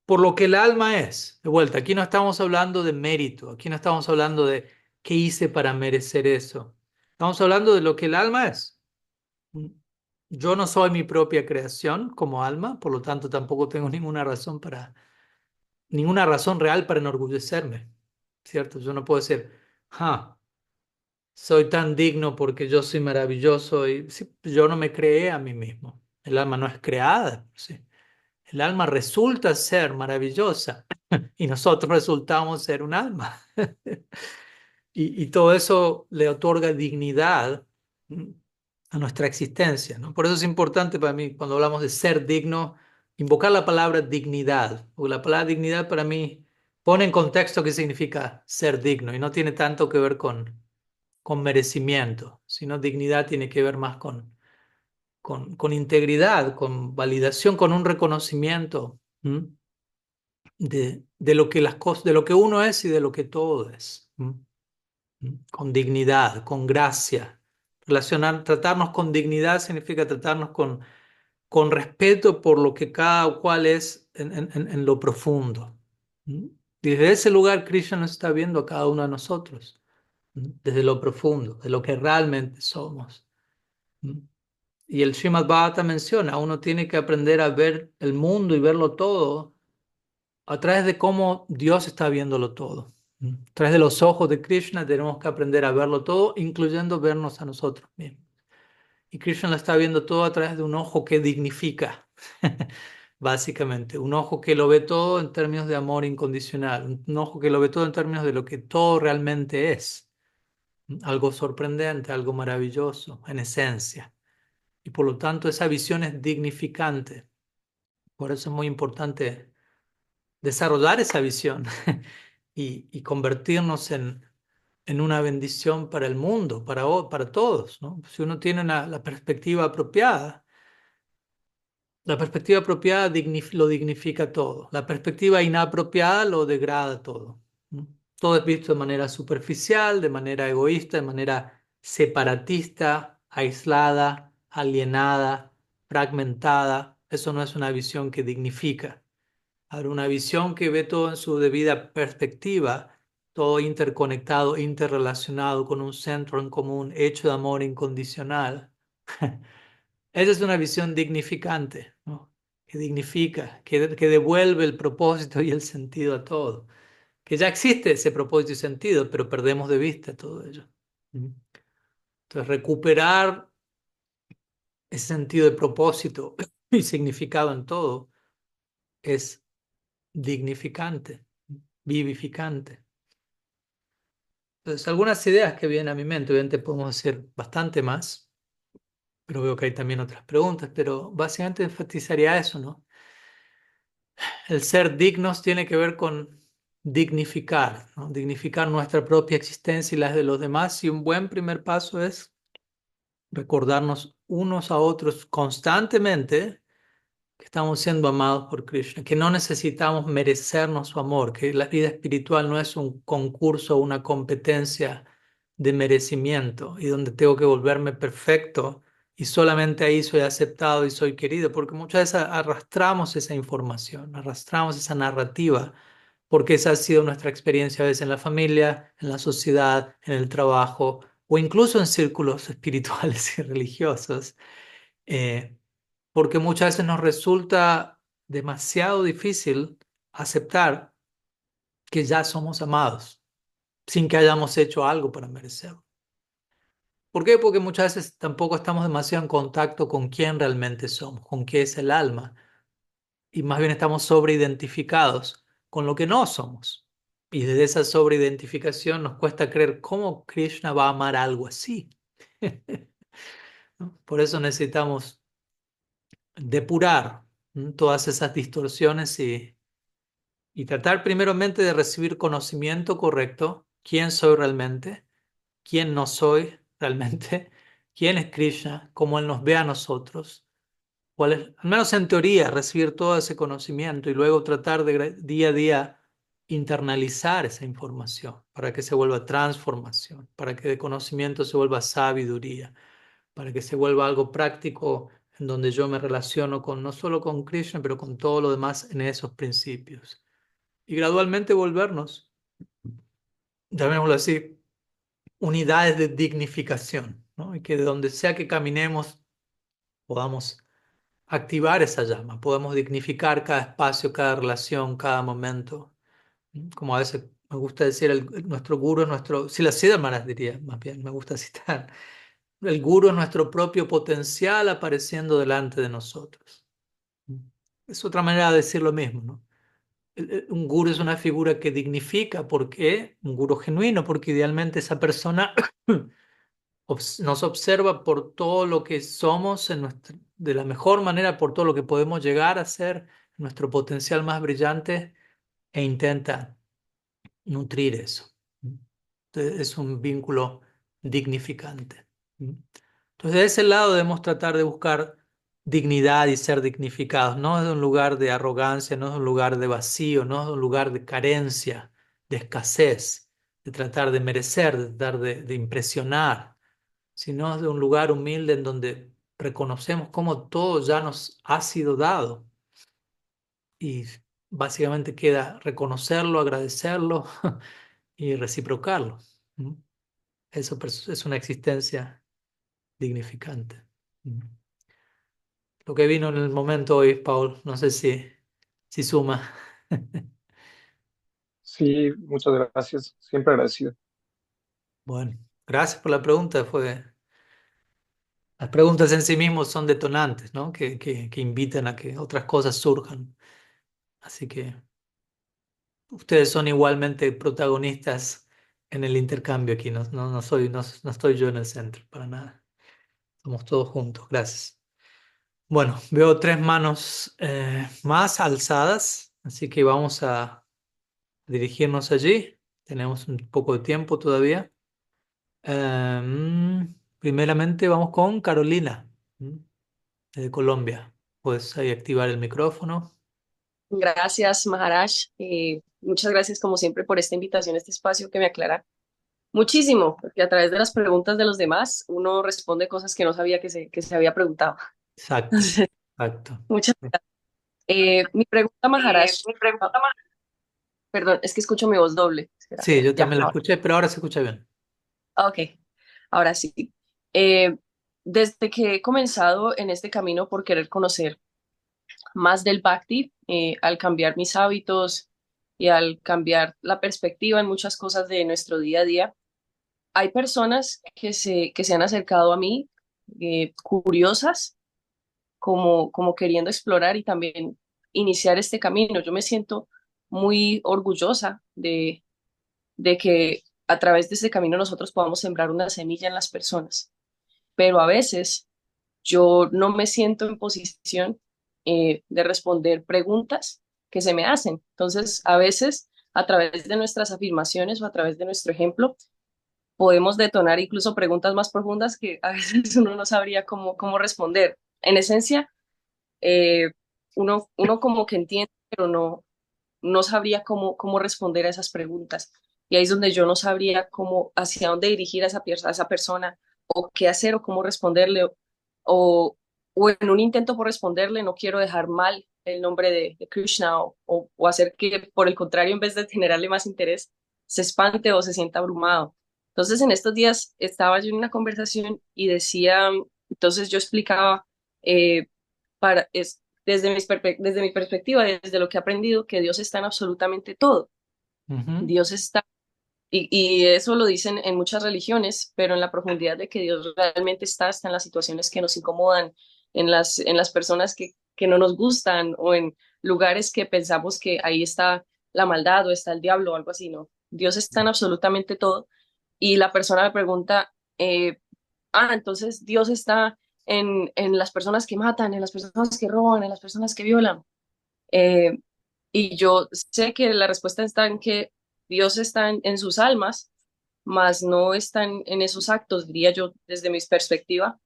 Speaker 1: Por lo que el alma es. De vuelta, aquí no estamos hablando de mérito, aquí no estamos hablando de qué hice para merecer eso. Estamos hablando de lo que el alma es. Yo no soy mi propia creación como alma, por lo tanto tampoco tengo ninguna razón real para enorgullecerme, ¿cierto? Yo no puedo decir, ah, soy tan digno porque yo soy maravilloso y sí, yo no me creé a mí mismo. El alma no es creada, ¿sí? El alma resulta ser maravillosa y nosotros resultamos ser un alma. Y todo eso le otorga dignidad, ¿m? A nuestra existencia, ¿no? Por eso es importante para mí, cuando hablamos de ser digno, invocar la palabra dignidad, porque la palabra dignidad para mí pone en contexto qué significa ser digno y no tiene tanto que ver con merecimiento, sino dignidad tiene que ver más con integridad, con validación, con un reconocimiento, ¿m? De lo que las cosas, de lo que uno es y de lo que todo es, ¿m? Con dignidad, con gracia. Tratarnos con dignidad significa tratarnos con respeto por lo que cada cual es en lo profundo. ¿Mm? Desde ese lugar, Krishna nos está viendo a cada uno de nosotros, ¿mm? Desde lo profundo, de lo que realmente somos. ¿Mm? Y el Srimad Bhagavatam menciona, uno tiene que aprender a ver el mundo y verlo todo a través de cómo Dios está viéndolo todo. ¿Mm? A través de los ojos de Krishna tenemos que aprender a verlo todo, incluyendo vernos a nosotros mismos. Y Krishna lo está viendo todo a través de un ojo que dignifica, básicamente. Un ojo que lo ve todo en términos de amor incondicional. Un ojo que lo ve todo en términos de lo que todo realmente es. Algo sorprendente, algo maravilloso, en esencia. Y por lo tanto esa visión es dignificante. Por eso es muy importante desarrollar esa visión y convertirnos en una bendición para el mundo, para todos, ¿no? Si uno tiene la perspectiva apropiada, la perspectiva apropiada lo dignifica todo, la perspectiva inapropiada lo degrada todo, ¿no? Todo es visto de manera superficial, de manera egoísta, de manera separatista, aislada, alienada, fragmentada. Eso no es una visión que dignifica. Ahora, una visión que ve todo en su debida perspectiva, todo interconectado, interrelacionado, con un centro en común, hecho de amor incondicional. Esa es una visión dignificante, ¿no? Que dignifica, que devuelve el propósito y el sentido a todo. Que ya existe ese propósito y sentido, pero perdemos de vista todo ello. ¿Mm? Entonces, recuperar ese sentido de propósito y significado en todo es dignificante, vivificante. Entonces, algunas ideas que vienen a mi mente, obviamente podemos hacer bastante más, pero veo que hay también otras preguntas, pero básicamente enfatizaría eso, ¿no? El ser dignos tiene que ver con dignificar, ¿no? Dignificar nuestra propia existencia y las de los demás, y un buen primer paso es recordarnos unos a otros constantemente que estamos siendo amados por Krishna, que no necesitamos merecernos su amor, que la vida espiritual no es un concurso o una competencia de merecimiento y donde tengo que volverme perfecto y solamente ahí soy aceptado y soy querido, porque muchas veces arrastramos esa información, arrastramos esa narrativa, porque esa ha sido nuestra experiencia a veces en la familia, en la sociedad, en el trabajo o incluso en círculos espirituales y religiosos. Eh, Porque muchas veces nos resulta demasiado difícil aceptar que ya somos amados sin que hayamos hecho algo para merecerlo. ¿Por qué? Porque muchas veces tampoco estamos demasiado en contacto con quién realmente somos, con qué es el alma, y más bien estamos sobreidentificados con lo que no somos. Y desde esa sobreidentificación nos cuesta creer cómo Krishna va a amar algo así. ¿No? Por eso necesitamos depurar, ¿no?, todas esas distorsiones y tratar primeramente de recibir conocimiento correcto, quién soy realmente, quién no soy realmente, quién es Krishna, cómo Él nos ve a nosotros, cuál es, al menos en teoría, recibir todo ese conocimiento y luego tratar de día a día internalizar esa información para que se vuelva transformación, para que de conocimiento se vuelva sabiduría, para que se vuelva algo práctico en donde yo me relaciono con no solo con Krishna, pero con todo lo demás en esos principios y gradualmente volvernos, llamémoslo así, unidades de dignificación, ¿no? Y que de donde sea que caminemos podamos activar esa llama, podamos dignificar cada espacio, cada relación, cada momento. ¿No? Como a veces me gusta decir, nuestro guru es nuestro, si la Siddha Maharaj diría, más bien, me gusta citar, el guru es nuestro propio potencial apareciendo delante de nosotros. Es otra manera de decir lo mismo, ¿no? Un gurú es una figura que dignifica. ¿Por qué? Un gurú genuino, porque idealmente esa persona nos observa por todo lo que somos de la mejor manera, por todo lo que podemos llegar a ser, nuestro potencial más brillante, e intenta nutrir eso. Entonces, es un vínculo dignificante. Entonces, de ese lado debemos tratar de buscar dignidad y ser dignificados, no es un lugar de arrogancia, no es un lugar de vacío, no es un lugar de carencia, de escasez, de tratar de merecer, de tratar de impresionar, sino es de un lugar humilde en donde reconocemos cómo todo ya nos ha sido dado y básicamente queda reconocerlo, agradecerlo y reciprocarlo. ¿Mm? Eso es una existencia dignificante. ¿Mm? Lo que vino en el momento hoy, Paul, no sé si suma.
Speaker 3: Sí, muchas gracias. Siempre agradecido.
Speaker 1: Bueno, gracias por la pregunta, Las preguntas en sí mismos son detonantes, ¿no? Que invitan a que otras cosas surjan. Así que ustedes son igualmente protagonistas en el intercambio aquí. No estoy yo en el centro, para nada. Somos todos juntos. Gracias. Bueno, veo tres manos más alzadas, así que vamos a dirigirnos allí. Tenemos un poco de tiempo todavía. Primeramente vamos con Carolina, desde Colombia. Puedes ahí activar el micrófono.
Speaker 4: Gracias, Maharaj. Muchas gracias, como siempre, por esta invitación, este espacio que me aclara muchísimo, porque a través de las preguntas de los demás uno responde cosas que no sabía que se había preguntado.
Speaker 1: Exacto,
Speaker 4: Entonces,
Speaker 1: exacto.
Speaker 4: muchas mi pregunta, Maharaj, ah, perdón, es que escucho mi voz doble. Espera,
Speaker 1: Sí, yo
Speaker 4: ya,
Speaker 1: también la
Speaker 4: ahora.
Speaker 1: escuché, pero ahora se escucha bien.
Speaker 4: Ok, ahora sí. Eh, Desde que he comenzado en este camino por querer conocer más del Bhakti, al cambiar mis hábitos y al cambiar la perspectiva en muchas cosas de nuestro día a día, hay personas que se han acercado a mí curiosas, como queriendo explorar y también iniciar este camino. Yo me siento muy orgullosa de que a través de este camino nosotros podamos sembrar una semilla en las personas, pero a veces yo no me siento en posición de responder preguntas que se me hacen. Entonces, a veces, a través de nuestras afirmaciones o a través de nuestro ejemplo, podemos detonar incluso preguntas más profundas que a veces uno no sabría cómo responder. En esencia, eh, uno como que entiende, pero no sabría cómo responder a esas preguntas. Y ahí es donde yo no sabría hacia dónde dirigir a esa persona, o qué hacer, o cómo responderle, o, o en un intento por responderle, no quiero dejar mal el nombre de Krishna, o hacer que, por el contrario, en vez de generarle más interés, se espante o se sienta abrumado. Entonces, en estos días estaba yo en una conversación y decía, entonces yo explicaba, eh, desde mi perspectiva, desde lo que he aprendido, que Dios está en absolutamente todo.
Speaker 1: Ujú,
Speaker 4: Dios está, y eso lo dicen en muchas religiones, pero en la profundidad de que Dios realmente está en las situaciones que nos incomodan, en las personas que no nos gustan, o en lugares que pensamos que ahí está la maldad o está el diablo o algo así, ¿no? Dios está en absolutamente todo. Y la persona me pregunta, entonces Dios está en las personas que matan, en las personas que roban, en las personas que violan. Eh, y yo sé que la respuesta está en que Dios está en sus almas, mas no está en esos actos, diría yo, desde mi perspectiva,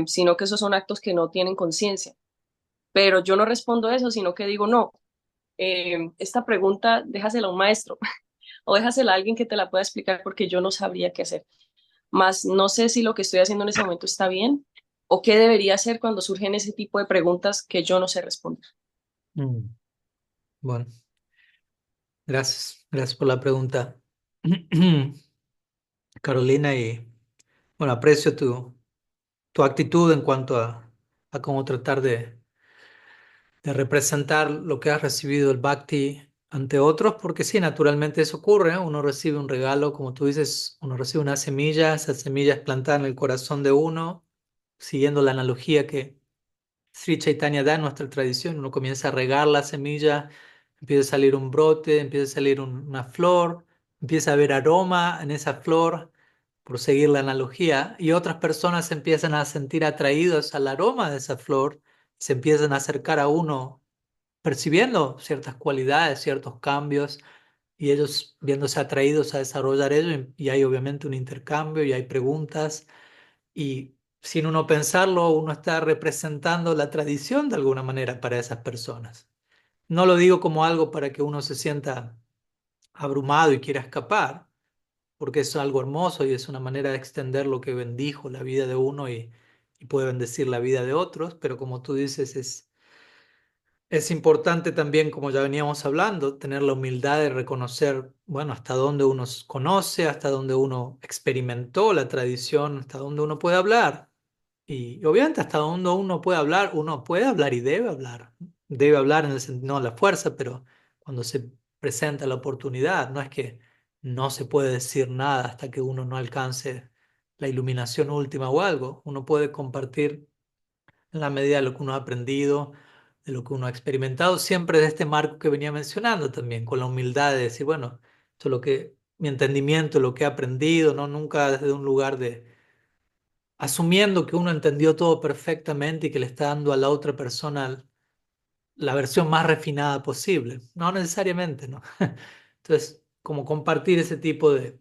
Speaker 4: sino que esos son actos que no tienen conciencia. Pero yo no respondo eso, sino que digo, no, esta pregunta déjasela a un maestro o déjasela a alguien que te la pueda explicar, porque yo no sabría qué hacer. Más no sé si lo que estoy haciendo en ese momento está bien, o qué debería hacer cuando surgen ese tipo de preguntas que yo no sé responder.
Speaker 1: mm. Bueno, gracias. Gracias por la pregunta, Carolina. Y bueno, aprecio tu actitud en cuanto a cómo tratar de representar lo que has recibido del Bhakti ante otros, porque sí, naturalmente eso ocurre, ¿eh? Uno recibe un regalo, como tú dices, uno recibe una semilla, esa semilla es plantada en el corazón de uno, siguiendo la analogía que Sri Chaitanya da en nuestra tradición. Uno comienza a regar la semilla, empieza a salir un brote, empieza a salir una flor, empieza a haber aroma en esa flor, por seguir la analogía, y otras personas se empiezan a sentir atraídos al aroma de esa flor, se empiezan a acercar a uno percibiendo ciertas cualidades, ciertos cambios, y ellos viéndose atraídos a desarrollar ello, y hay obviamente un intercambio y hay preguntas, y sin uno pensarlo, uno está representando la tradición de alguna manera para esas personas. No lo digo como algo para que uno se sienta abrumado y quiera escapar, porque es algo hermoso y es una manera de extender lo que bendijo la vida de uno y puede bendecir la vida de otros, pero como tú dices, es importante también, como ya veníamos hablando, tener la humildad de reconocer, bueno, hasta dónde uno conoce, hasta dónde uno experimentó la tradición, hasta dónde uno puede hablar. Y obviamente hasta dónde uno puede hablar y debe hablar. Debe hablar en el sentido, no a la fuerza, pero cuando se presenta la oportunidad, no es que no se puede decir nada hasta que uno no alcance la iluminación última o algo. Uno puede compartir en la medida de lo que uno ha aprendido, de lo que uno ha experimentado, siempre de este marco que venía mencionando también, con la humildad de decir, bueno, esto es lo que, mi entendimiento, lo que he aprendido, ¿no? Nunca desde un lugar de asumiendo que uno entendió todo perfectamente y que le está dando a la otra persona la versión más refinada posible. No necesariamente, ¿no? Entonces, como compartir ese tipo de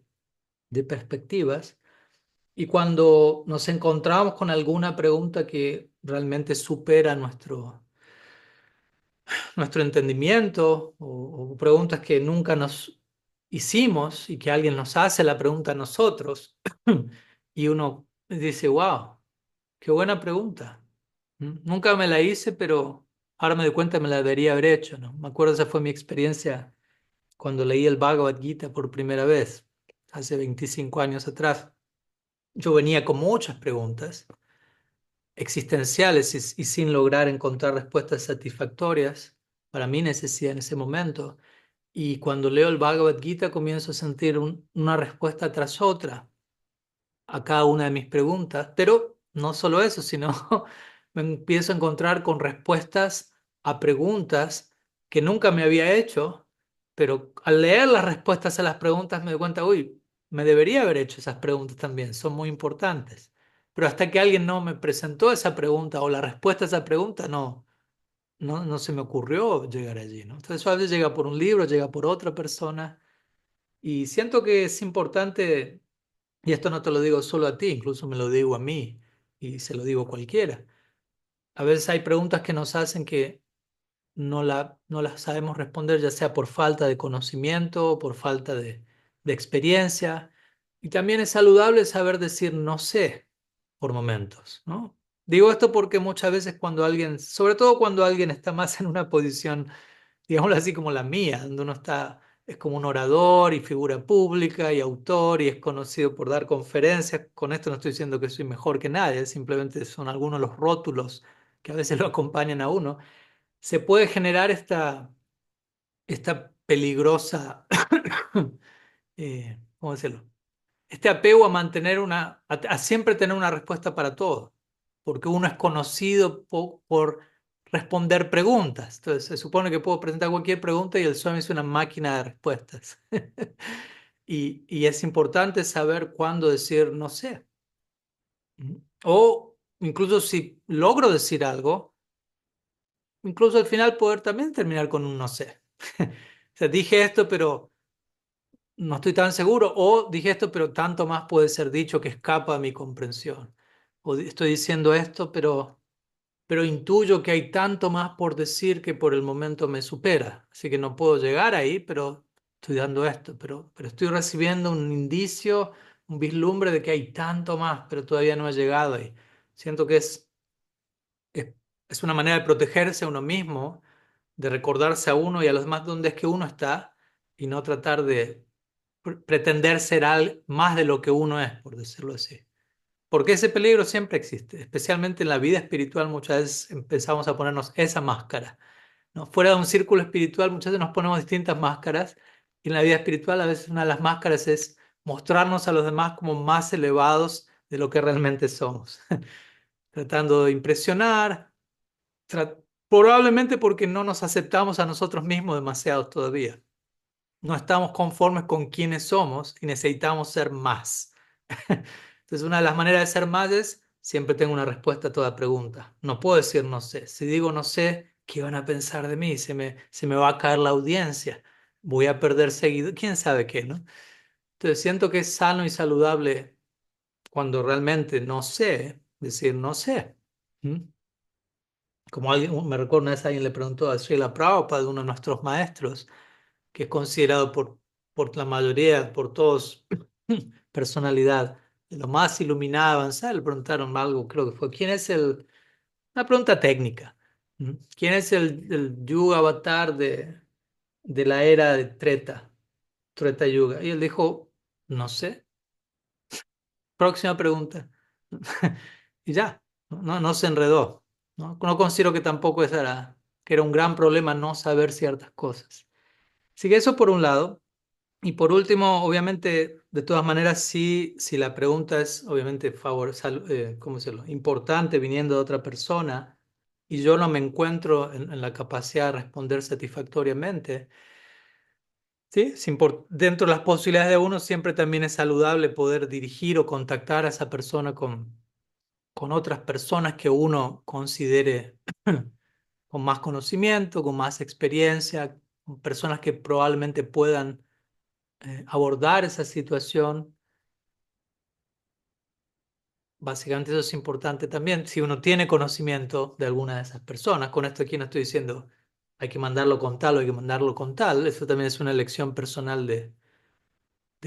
Speaker 1: perspectivas. Y cuando nos encontramos con alguna pregunta que realmente supera nuestro entendimiento o preguntas que nunca nos hicimos y que alguien nos hace la pregunta a nosotros y uno dice, wow, qué buena pregunta. Nunca me la hice, pero ahora me doy cuenta que me la debería haber hecho, ¿no? Me acuerdo, esa fue mi experiencia cuando leí el Bhagavad Gita por primera vez, hace 25 años atrás. Yo venía con muchas preguntas existenciales y sin lograr encontrar respuestas satisfactorias para mi necesidad en ese momento. Y cuando leo el Bhagavad Gita comienzo a sentir una respuesta tras otra a cada una de mis preguntas, pero no solo eso, sino me empiezo a encontrar con respuestas a preguntas que nunca me había hecho, pero al leer las respuestas a las preguntas me doy cuenta, uy, me debería haber hecho esas preguntas también, son muy importantes. Pero hasta que alguien no me presentó esa pregunta o la respuesta a esa pregunta, no se me ocurrió llegar allí, ¿no? Entonces a veces llega por un libro, llega por otra persona y siento que es importante, y esto no te lo digo solo a ti, incluso me lo digo a mí y se lo digo a cualquiera. A veces hay preguntas que nos hacen que no las sabemos responder, ya sea por falta de conocimiento, por falta de experiencia. Y también es saludable saber decir no sé por momentos, ¿no? Digo esto porque muchas veces cuando alguien, sobre todo cuando alguien está más en una posición, digámoslo así, como la mía, donde uno está, es como un orador y figura pública y autor y es conocido por dar conferencias. Con esto no estoy diciendo que soy mejor que nadie, simplemente son algunos de los rótulos que a veces lo acompañan a uno. Se puede generar esta peligrosa, ¿cómo decirlo? Este apego a mantener a siempre tener una respuesta para todo, porque uno es conocido por responder preguntas. Entonces, se supone que puedo presentar cualquier pregunta y el Swami es una máquina de respuestas. Y es importante saber cuándo decir no sé. O incluso si logro decir algo, incluso al final poder también terminar con un no sé. O sea, dije esto, pero no estoy tan seguro, o dije esto, pero tanto más puede ser dicho que escapa a mi comprensión. O estoy diciendo esto, pero intuyo que hay tanto más por decir que por el momento me supera. Así que no puedo llegar ahí, pero estoy dando esto, pero estoy recibiendo un indicio, un vislumbre de que hay tanto más, pero todavía no he llegado ahí. Siento que es, es una manera de protegerse a uno mismo, de recordarse a uno y a los demás dónde es que uno está y no tratar de pretender ser más de lo que uno es, por decirlo así. Porque ese peligro siempre existe, especialmente en la vida espiritual muchas veces empezamos a ponernos esa máscara, ¿no? Fuera de un círculo espiritual muchas veces nos ponemos distintas máscaras y en la vida espiritual a veces una de las máscaras es mostrarnos a los demás como más elevados de lo que realmente somos, tratando de impresionar, probablemente porque no nos aceptamos a nosotros mismos demasiado todavía. No estamos conformes con quienes somos y necesitamos ser más. Entonces, una de las maneras de ser más es siempre tengo una respuesta a toda pregunta. No puedo decir no sé. Si digo no sé, ¿qué van a pensar de mí? Se me va a caer la audiencia. Voy a perder seguido. ¿Quién sabe qué, no? Entonces, siento que es sano y saludable cuando realmente no sé, decir no sé. ¿Mm? Como alguien, me recuerdo una vez alguien le preguntó a Srila Prabhupada, uno de nuestros maestros, que es considerado por la mayoría, por todos, personalidad de lo más iluminada, avanzada, le preguntaron algo, creo que fue, una pregunta técnica, ¿quién es el Yuga Avatar de la era de Treta Yuga? Y él dijo, no sé, próxima pregunta. Y ya, no se enredó. No considero que tampoco que era un gran problema no saber ciertas cosas. Así que eso por un lado. Y por último, obviamente, de todas maneras, sí, si la pregunta es obviamente ¿cómo decirlo? Importante viniendo de otra persona y yo no me encuentro en la capacidad de responder satisfactoriamente, ¿sí? Dentro de las posibilidades de uno siempre también es saludable poder dirigir o contactar a esa persona con otras personas que uno considere con más conocimiento, con más experiencia, con personas que probablemente puedan abordar esa situación. Básicamente eso es importante también. Si uno tiene conocimiento de alguna de esas personas, con esto aquí no estoy diciendo hay que mandarlo con tal o hay que mandarlo con tal, eso también es una elección personal de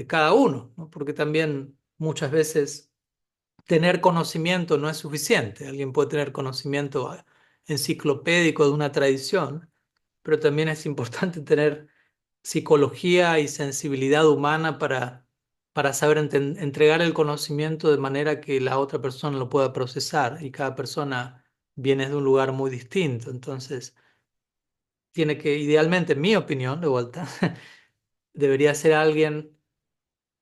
Speaker 1: cada uno, ¿no? Porque también muchas veces tener conocimiento no es suficiente. Alguien puede tener conocimiento enciclopédico de una tradición, pero también es importante tener psicología y sensibilidad humana para saber entregar el conocimiento de manera que la otra persona lo pueda procesar. Y cada persona viene de un lugar muy distinto. Entonces, tiene que, idealmente, en mi opinión, de vuelta, debería ser alguien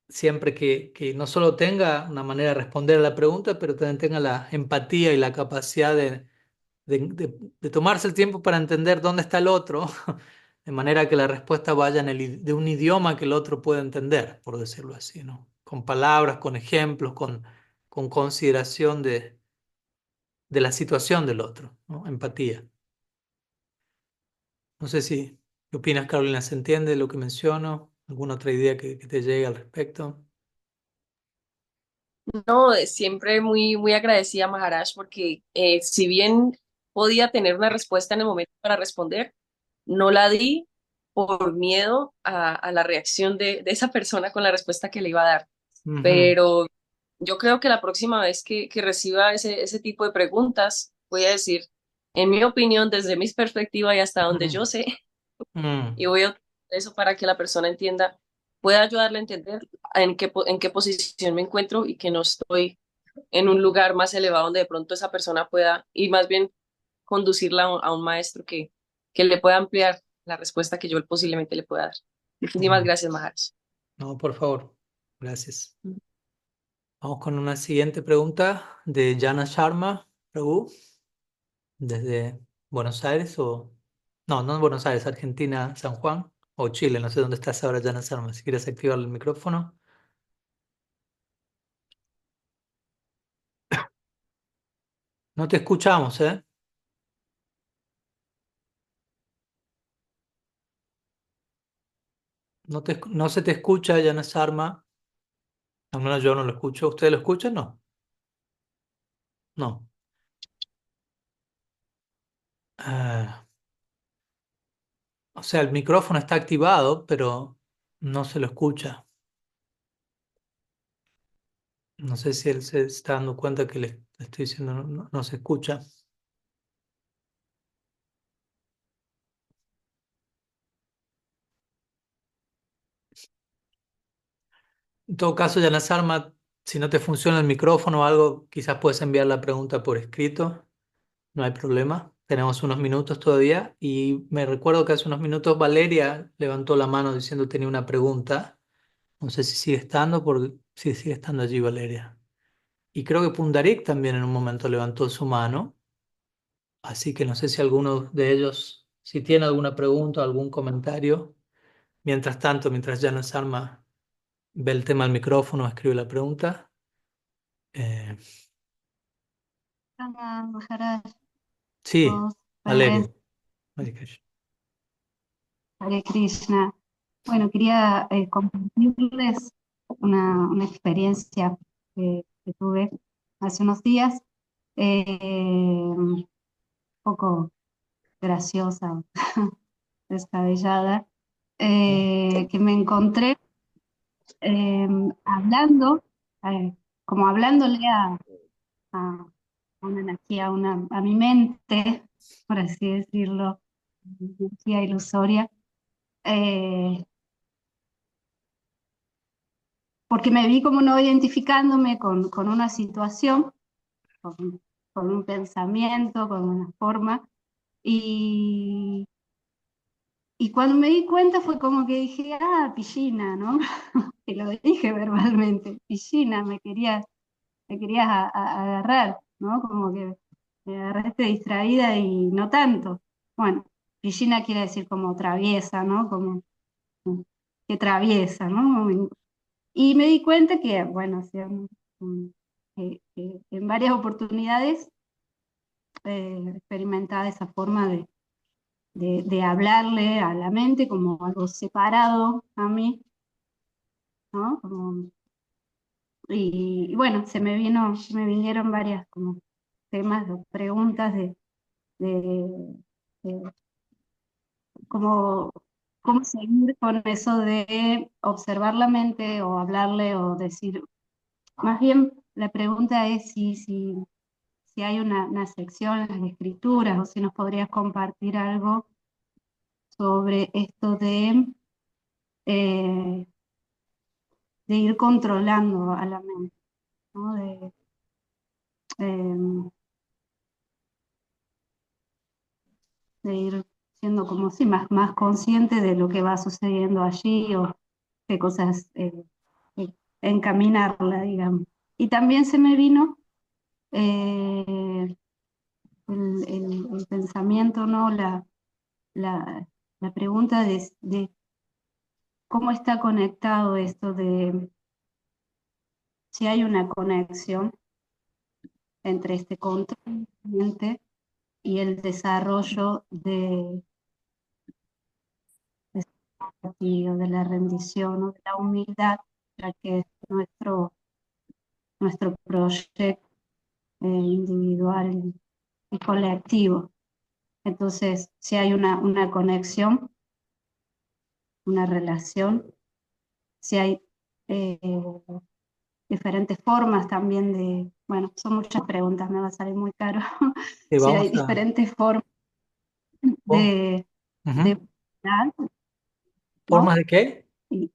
Speaker 1: siempre que no solo tenga una manera de responder a la pregunta, pero también tenga la empatía y la capacidad de tomarse el tiempo para entender dónde está el otro, de manera que la respuesta vaya de un idioma que el otro pueda entender, por decirlo así, ¿no? Con palabras, con ejemplos, con consideración de la situación del otro, ¿no? Empatía. No sé si, ¿qué opinas, Carolina? ¿Se entiende lo que menciono? ¿Alguna otra idea que te llegue al respecto?
Speaker 4: No, siempre muy, muy agradecida, Maharaj, porque si bien podía tener una respuesta en el momento para responder, no la di por miedo a la reacción de esa persona con la respuesta que le iba a dar.
Speaker 1: Ujú,
Speaker 4: Pero yo creo que la próxima vez que reciba ese tipo de preguntas, voy a decir, en mi opinión, desde mi perspectiva y hasta donde
Speaker 1: ujú,
Speaker 4: yo sé,
Speaker 1: mm,
Speaker 4: y voy a utilizar eso para que la persona entienda, pueda ayudarle a entender en qué posición me encuentro y que no estoy en un lugar más elevado donde de pronto esa persona pueda, y más bien conducirla a un maestro que le pueda ampliar la respuesta que yo posiblemente le pueda dar. Muchísimas
Speaker 1: mm.
Speaker 4: gracias, Maharaj.
Speaker 1: No, por favor. Gracias. Vamos con una siguiente pregunta de Jana Sharma, Prabhu, desde Buenos Aires o... No, no en Buenos Aires, Argentina, San Juan o Chile. No sé dónde estás ahora, Jana Sharma. Si quieres activar el micrófono. No te escuchamos, ¿eh? No se te escucha, Jana Sharma. Al menos yo no lo escucho. ¿Ustedes lo escuchan? No. No. Ah, o sea, el micrófono está activado, pero no se lo escucha. No sé si él se está dando cuenta que le estoy diciendo no se escucha. En todo caso, Yana Sarma, si no te funciona el micrófono o algo, quizás puedes enviar la pregunta por escrito. No hay problema. Tenemos unos minutos todavía. Y me recuerdo que hace unos minutos Valeria levantó la mano diciendo que tenía una pregunta. No sé si sigue estando, sí, sigue estando allí Valeria. Y creo que Pundarik también en un momento levantó su mano. Así que no sé si alguno de ellos, si tiene alguna pregunta o algún comentario. Mientras tanto, mientras Yana Sarma ve el tema del micrófono, escribe la pregunta. Eh,
Speaker 5: Hola, Maharaj,
Speaker 1: sí,
Speaker 5: todos,
Speaker 1: Valeria. Hare Krishna.
Speaker 5: Hare Krishna. Bueno, quería compartirles una experiencia que tuve hace unos días, un poco graciosa, descabellada, que me encontré eh, hablando, como hablándole a una energía, a mi mente, por así decirlo, energía ilusoria, eh, porque me vi como no identificándome con una situación, con, con un pensamiento, con una forma, y, y cuando me di cuenta fue como que dije, ah, piscina, ¿no? Que lo dije verbalmente, piscina, me querías agarrar, ¿no? Como que me agarraste distraída y no tanto. Bueno, piscina quiere decir como traviesa, ¿no? Como que traviesa, ¿no? Y me di cuenta que, bueno, o sea, que en varias oportunidades experimentaba esa forma de hablarle a la mente como algo separado a mí, ¿no? Y bueno, se me vinieron varias como temas, preguntas de, de cómo, cómo seguir con eso de observar la mente o hablarle o decir, más bien la pregunta es si hay una sección en las escrituras o si nos podrías compartir algo sobre esto eh, de ir controlando a la mente, ¿no? Eh, de ir siendo como si más consciente de lo que va sucediendo allí o qué cosas eh, encaminarla, digamos. Y también se me vino eh, el pensamiento, ¿no? La, la pregunta de cómo está conectado esto de si hay una conexión entre este control y el desarrollo de la rendición o de la humildad, ya que es nuestro proyecto individual y colectivo. Entonces, si hay una conexión, una relación, si hay eh, diferentes formas también bueno, son muchas preguntas, me va a salir muy caro,
Speaker 1: Y
Speaker 5: si hay
Speaker 1: vamos a...
Speaker 5: diferentes formas
Speaker 1: oh,
Speaker 5: de
Speaker 1: ujú. ¿Formas
Speaker 5: ¿no?
Speaker 1: de qué?
Speaker 5: Y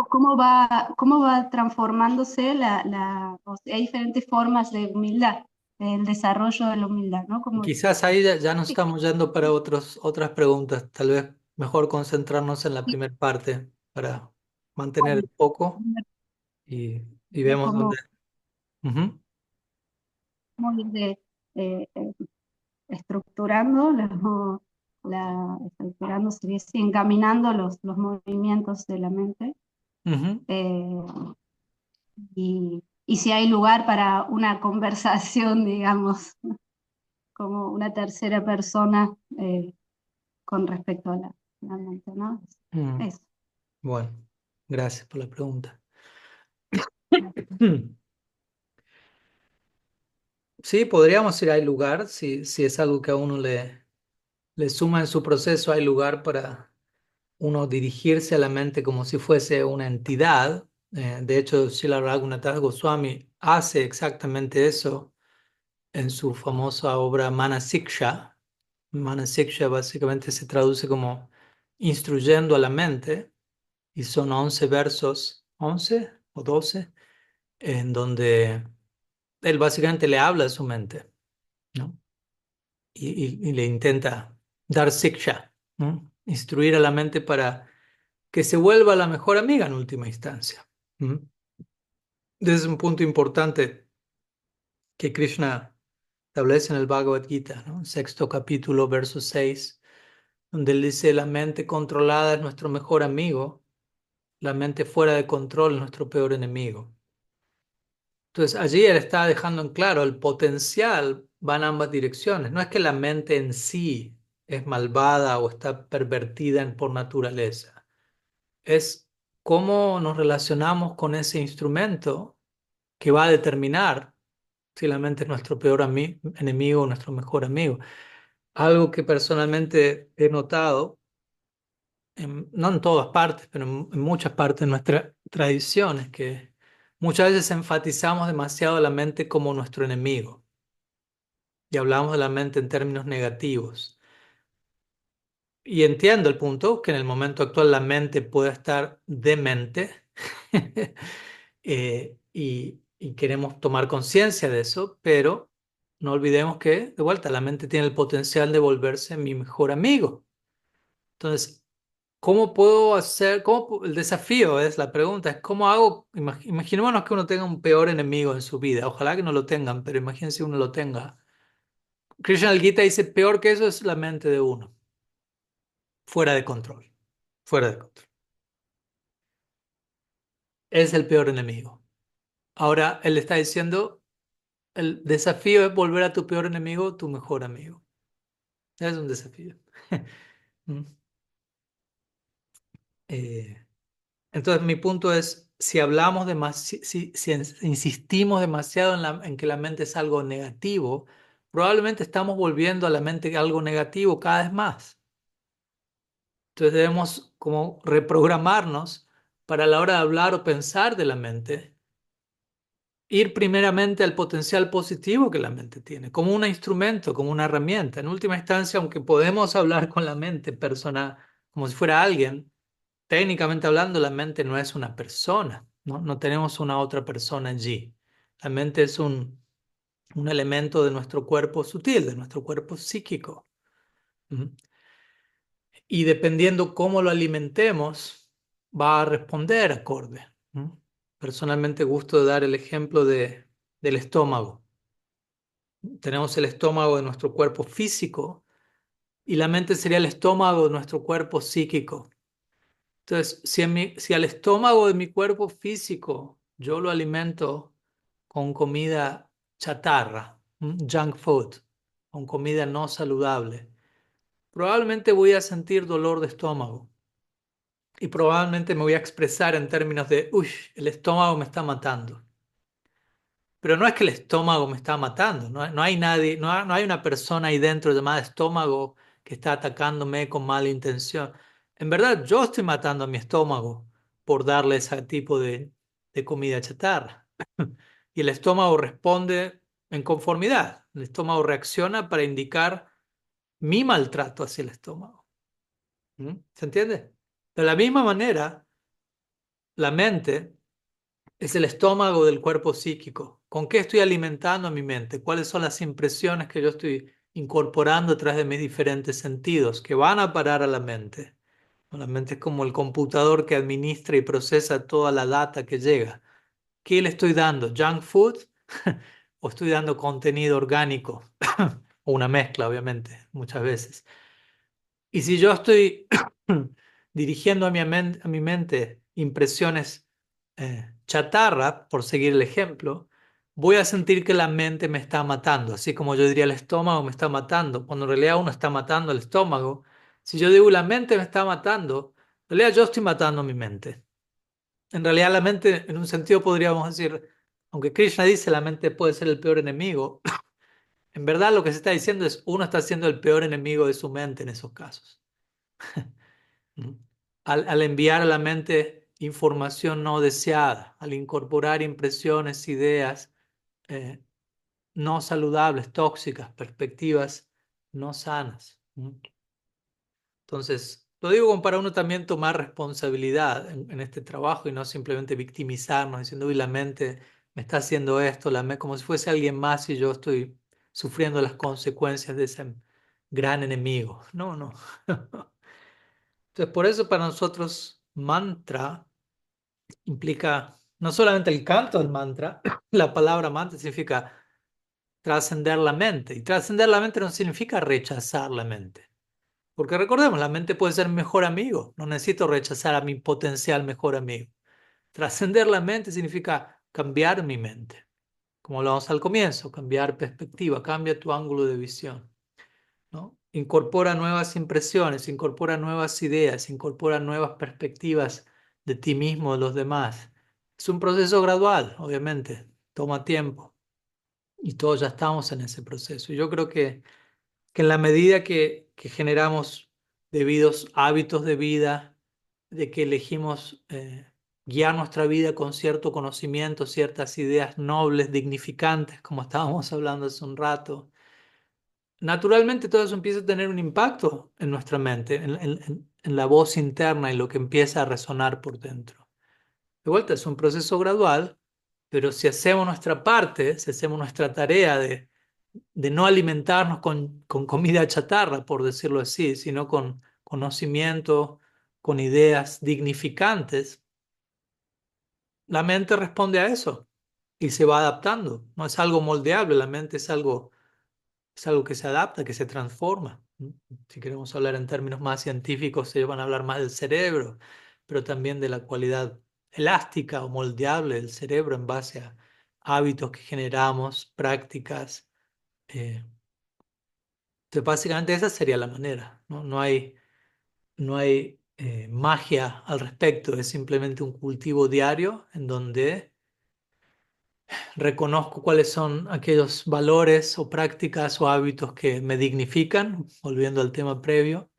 Speaker 5: cómo va transformándose o sea, hay diferentes formas de humildad, el desarrollo de la humildad, ¿no? Como,
Speaker 1: Quizás ahí ya nos estamos yendo para otras preguntas. Tal vez mejor concentrarnos en la primera parte para mantener el foco y vemos dónde.
Speaker 5: cómo,
Speaker 1: Ujú,
Speaker 5: cómo ir estructurando, estructurando, sería así, encaminando los movimientos de la mente.
Speaker 1: ujú.
Speaker 5: eh, y si hay lugar para una conversación, digamos, como una tercera persona con respecto a la mente, ¿no?
Speaker 1: Mm,
Speaker 5: Eso.
Speaker 1: Bueno, gracias por la pregunta. Sí, podríamos ir, hay lugar, si es algo que a uno le suma en su proceso, hay lugar para uno dirigirse a la mente como si fuese una entidad. De hecho, Srila Raghunath Goswami hace exactamente eso en su famosa obra Manasiksha. Manasiksha básicamente se traduce como instruyendo a la mente y son 11 versos, 11 o 12, en donde él básicamente le habla a su mente, ¿no? Y le intenta dar siksha, ¿no? Instruir a la mente para que se vuelva la mejor amiga en última instancia. ¿Mm? Desde un punto importante que Krishna establece en el Bhagavad Gita, ¿no? Sexto capítulo, verso 6, donde él dice, la mente controlada es nuestro mejor amigo, la mente fuera de control es nuestro peor enemigo. Entonces, allí él está dejando en claro el potencial va en ambas direcciones. No es que la mente en sí es malvada o está pervertida por naturaleza. Es cómo nos relacionamos con ese instrumento que va a determinar si la mente es nuestro peor enemigo o nuestro mejor amigo. Algo que personalmente he notado, no en todas partes, pero en muchas partes de nuestra tradición, es que muchas veces enfatizamos demasiado la mente como nuestro enemigo y hablamos de la mente en términos negativos. Y entiendo el punto, que en el momento actual la mente puede estar demente y queremos tomar conciencia de eso, pero no olvidemos que, de vuelta, la mente tiene el potencial de volverse mi mejor amigo. Entonces, ¿cómo puedo hacer? El desafío es, la pregunta es, ¿cómo hago? Imaginémonos que uno tenga un peor enemigo en su vida. Ojalá que no lo tengan, pero imagínense uno lo tenga. Krishna el Gita dice, peor que eso es la mente de uno, fuera de control, fuera de control. Es el peor enemigo. Ahora, él está diciendo, el desafío es volver a tu peor enemigo tu mejor amigo. Es un desafío. Mm. Eh, entonces, mi punto es, si hablamos si insistimos demasiado en que la mente es algo negativo, probablemente estamos volviendo a la mente algo negativo cada vez más. Entonces debemos como reprogramarnos para a la hora de hablar o pensar de la mente, ir primeramente al potencial positivo que la mente tiene, como un instrumento, como una herramienta. En última instancia, aunque podemos hablar con la mente persona como si fuera alguien, técnicamente hablando, la mente no es una persona, ¿no? No tenemos una otra persona allí. La mente es un elemento de nuestro cuerpo sutil, de nuestro cuerpo psíquico. ¿Mm? Y dependiendo cómo lo alimentemos, va a responder acorde. ¿Mm? Personalmente gusto dar el ejemplo del estómago. Tenemos el estómago de nuestro cuerpo físico y la mente sería el estómago de nuestro cuerpo psíquico. Entonces, si al estómago de mi cuerpo físico yo lo alimento con comida chatarra, junk food, con comida no saludable, probablemente voy a sentir dolor de estómago y probablemente me voy a expresar en términos de, uy, el estómago me está matando. Pero no es que el estómago me está matando, no hay nadie, no hay una persona ahí dentro llamada estómago que está atacándome con mala intención. En verdad, yo estoy matando a mi estómago por darle ese tipo de comida chatarra. Y el estómago responde en conformidad. El estómago reacciona para indicar mi maltrato hacia el estómago. ¿Mm? ¿Se entiende? De la misma manera, la mente es el estómago del cuerpo psíquico. ¿Con qué estoy alimentando a mi mente? ¿Cuáles son las impresiones que yo estoy incorporando a través de mis diferentes sentidos que van a parar a la mente? La mente es como el computador que administra y procesa toda la data que llega. ¿Qué le estoy dando? ¿Junk food? ¿O estoy dando contenido orgánico? O una mezcla, obviamente, muchas veces. Y si yo estoy dirigiendo a mi mente impresiones chatarra, por seguir el ejemplo, voy a sentir que la mente me está matando, así como yo diría el estómago me está matando, cuando en realidad uno está matando el estómago. Si yo digo la mente me está matando, en realidad yo estoy matando mi mente. En realidad la mente, en un sentido podríamos decir, aunque Krishna dice la mente puede ser el peor enemigo, en verdad lo que se está diciendo es uno está siendo el peor enemigo de su mente en esos casos. ¿Mm? Al enviar a la mente información no deseada, al incorporar impresiones, ideas eh, no saludables, tóxicas, perspectivas no sanas. ¿Mm? Entonces, lo digo como para uno también tomar responsabilidad en este trabajo y no simplemente victimizarnos diciendo, uy, la mente me está haciendo esto, como si fuese alguien más y yo estoy sufriendo las consecuencias de ese gran enemigo. No, no. Entonces, por eso para nosotros mantra implica no solamente el canto del mantra, la palabra mantra significa trascender la mente. Y trascender la mente no significa rechazar la mente. Porque recordemos, la mente puede ser mi mejor amigo. No necesito rechazar a mi potencial mejor amigo. Trascender la mente significa cambiar mi mente. Como hablamos al comienzo, cambiar perspectiva, cambia tu ángulo de visión. ¿No? Incorpora nuevas impresiones, incorpora nuevas ideas, incorpora nuevas perspectivas de ti mismo, de los demás. Es un proceso gradual, obviamente, toma tiempo y todos ya estamos en ese proceso. Y yo creo que en la medida que generamos debidos hábitos de vida, de que elegimos guiar nuestra vida con cierto conocimiento, ciertas ideas nobles, dignificantes, como estábamos hablando hace un rato, naturalmente todo eso empieza a tener un impacto en nuestra mente, en la voz interna y lo que empieza a resonar por dentro. De vuelta, es un proceso gradual, pero si hacemos nuestra parte, si hacemos nuestra tarea de no alimentarnos con comida chatarra, por decirlo así, sino con conocimiento, con ideas dignificantes, la mente responde a eso y se va adaptando. No es algo moldeable, la mente es algo que se adapta, que se transforma. Si queremos hablar en términos más científicos, ellos van a hablar más del cerebro, pero también de la cualidad elástica o moldeable del cerebro en base a hábitos que generamos, prácticas. eh, entonces, básicamente esa sería la manera, ¿no? No hay magia al respecto, es simplemente un cultivo diario en donde reconozco cuáles son aquellos valores o prácticas o hábitos que me dignifican, volviendo al tema previo,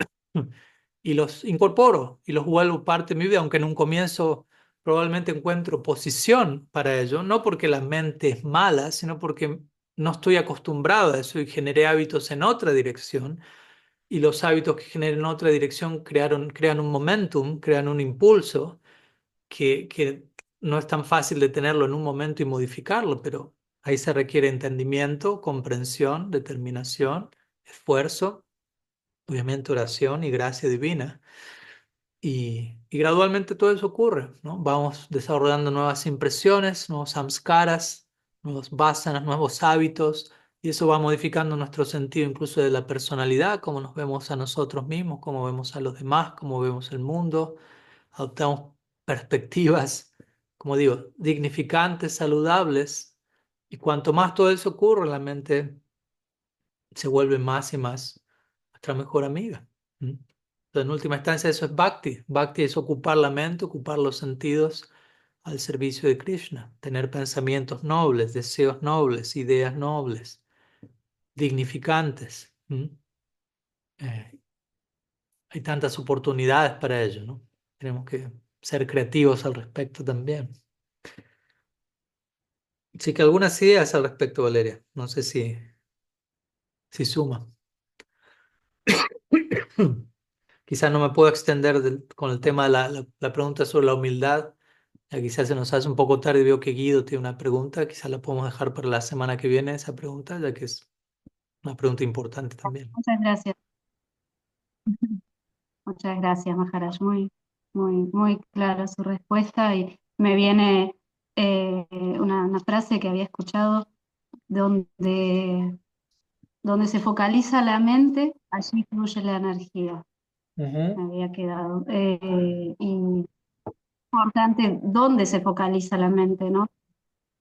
Speaker 1: y los incorporo y los vuelvo parte de mi vida, aunque en un comienzo probablemente encuentro oposición para ello, no porque la mente es mala, sino porque no estoy acostumbrado a eso y generé hábitos en otra dirección, y los hábitos que generan en otra dirección crean un momentum, crean un impulso que no es tan fácil de tenerlo en un momento y modificarlo, pero ahí se requiere entendimiento, comprensión, determinación, esfuerzo, obviamente oración y gracia divina. Y gradualmente todo eso ocurre, ¿no? Vamos desarrollando nuevas impresiones, nuevos samskaras, nuevos vasanas, nuevos hábitos, y eso va modificando nuestro sentido incluso de la personalidad, cómo nos vemos a nosotros mismos, cómo vemos a los demás, cómo vemos el mundo. Adoptamos perspectivas, como digo, dignificantes, saludables, y cuanto más todo eso ocurre, la mente se vuelve más y más nuestra mejor amiga. ¿Mm? Entonces, en última instancia, eso es bhakti. Bhakti es ocupar la mente, ocupar los sentidos al servicio de Krishna, tener pensamientos nobles, deseos nobles, ideas nobles, dignificantes. ¿Mm? Eh, Hay tantas oportunidades para ello, ¿no? Tenemos que ser creativos al respecto también. Sí, que algunas ideas al respecto, Valeria. No sé si suma. Quizás no me puedo extender con el tema de la pregunta sobre la humildad. Ya quizás se nos hace un poco tarde y veo que Guido tiene una pregunta. Quizás la podemos dejar para la semana que viene, esa pregunta, ya que es una pregunta importante también.
Speaker 5: Muchas gracias. Muchas gracias, Maharaj. Muy, muy, muy clara su respuesta y me viene una frase que había escuchado donde, donde se focaliza la mente, allí fluye la energía. Me
Speaker 1: Ujú,
Speaker 5: había quedado. Y importante dónde se focaliza la mente, ¿no?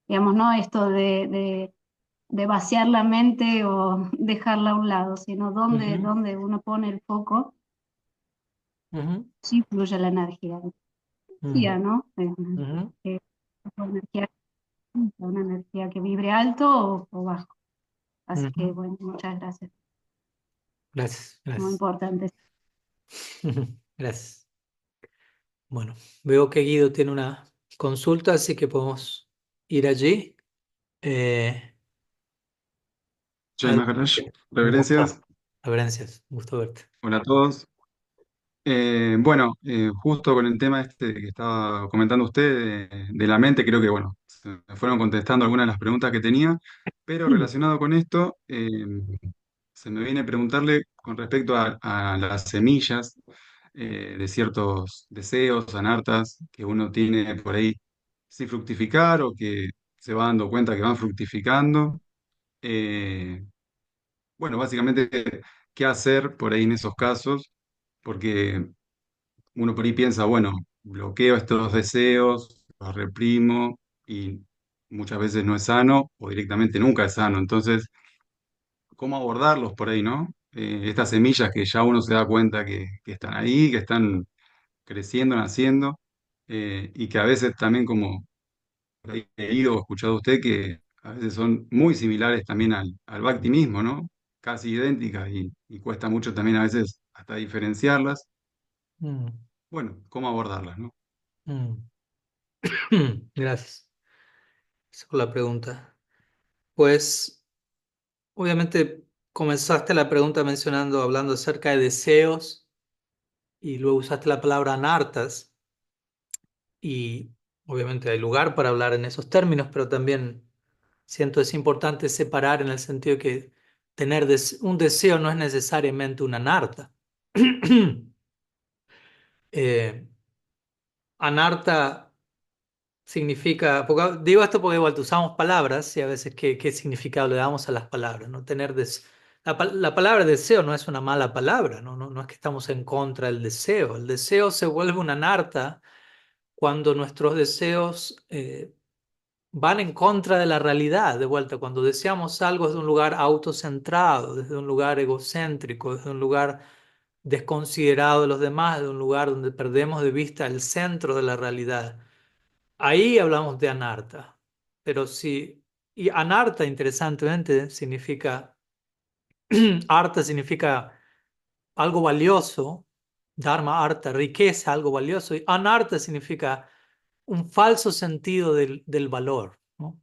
Speaker 5: Digamos, no esto de vaciar la mente o dejarla a un lado, sino
Speaker 1: ujú,
Speaker 5: dónde uno pone el foco,
Speaker 1: ujú,
Speaker 5: sí fluye la energía.
Speaker 1: ujú,
Speaker 5: Energía, ¿no?
Speaker 1: ujú,
Speaker 5: Eh, una energía que vibre alto o bajo. Así que,
Speaker 1: ujú.
Speaker 5: bueno, muchas gracias.
Speaker 1: Gracias,
Speaker 5: Muy
Speaker 1: gracias.
Speaker 5: importante.
Speaker 1: Gracias. Bueno, veo que Guido tiene una consulta, así que podemos ir allí. Eh,
Speaker 6: Jai
Speaker 1: adelante.
Speaker 6: Maharaj,
Speaker 1: Un
Speaker 6: reverencias.
Speaker 1: gusto. Reverencias. Un gusto verte.
Speaker 6: Hola a todos. Bueno, justo con el tema este que estaba comentando usted de la mente, creo que bueno, se me fueron contestando algunas de las preguntas que tenía, pero relacionado con esto, se me viene a preguntarle con respecto a las semillas de ciertos deseos, anartas, que uno tiene por ahí sin fructificar o que se va dando cuenta que van fructificando. Eh, Bueno, básicamente, ¿qué hacer por ahí en esos casos? Porque uno por ahí piensa, bueno, bloqueo estos deseos, los reprimo y muchas veces no es sano o directamente nunca es sano. Entonces, ¿cómo abordarlos por ahí, no? Estas semillas que ya uno se da cuenta que están ahí, que están creciendo, naciendo, y que a veces también como por ahí he leído o escuchado usted que a veces son muy similares también al Bhakti mismo, ¿no? Casi idénticas y cuesta mucho también a veces hasta diferenciarlas.
Speaker 1: Mm,
Speaker 6: Bueno, ¿cómo abordarlas, no?
Speaker 1: mm. Gracias. Esa fue la pregunta. Pues, obviamente, comenzaste la pregunta hablando acerca de deseos y luego usaste la palabra anartas y obviamente hay lugar para hablar en esos términos, pero también siento es importante separar en el sentido de que tener un deseo no es necesariamente una anarta. Eh, Anarta significa, digo esto porque igual usamos palabras y a veces qué significado le damos a las palabras, ¿no? La palabra deseo no es una mala palabra, ¿no? No es que estamos en contra del deseo. El deseo se vuelve una anarta cuando nuestros deseos van en contra de la realidad, de vuelta, cuando deseamos algo desde un lugar autocentrado, desde un lugar egocéntrico, desde un lugar desconsiderado de los demás, de un lugar donde perdemos de vista el centro de la realidad. Ahí hablamos de anarta. Pero sí, y anarta, interesantemente, significa, arta significa algo valioso, dharma, arta, riqueza, algo valioso, y anarta significa un falso sentido del valor, ¿no?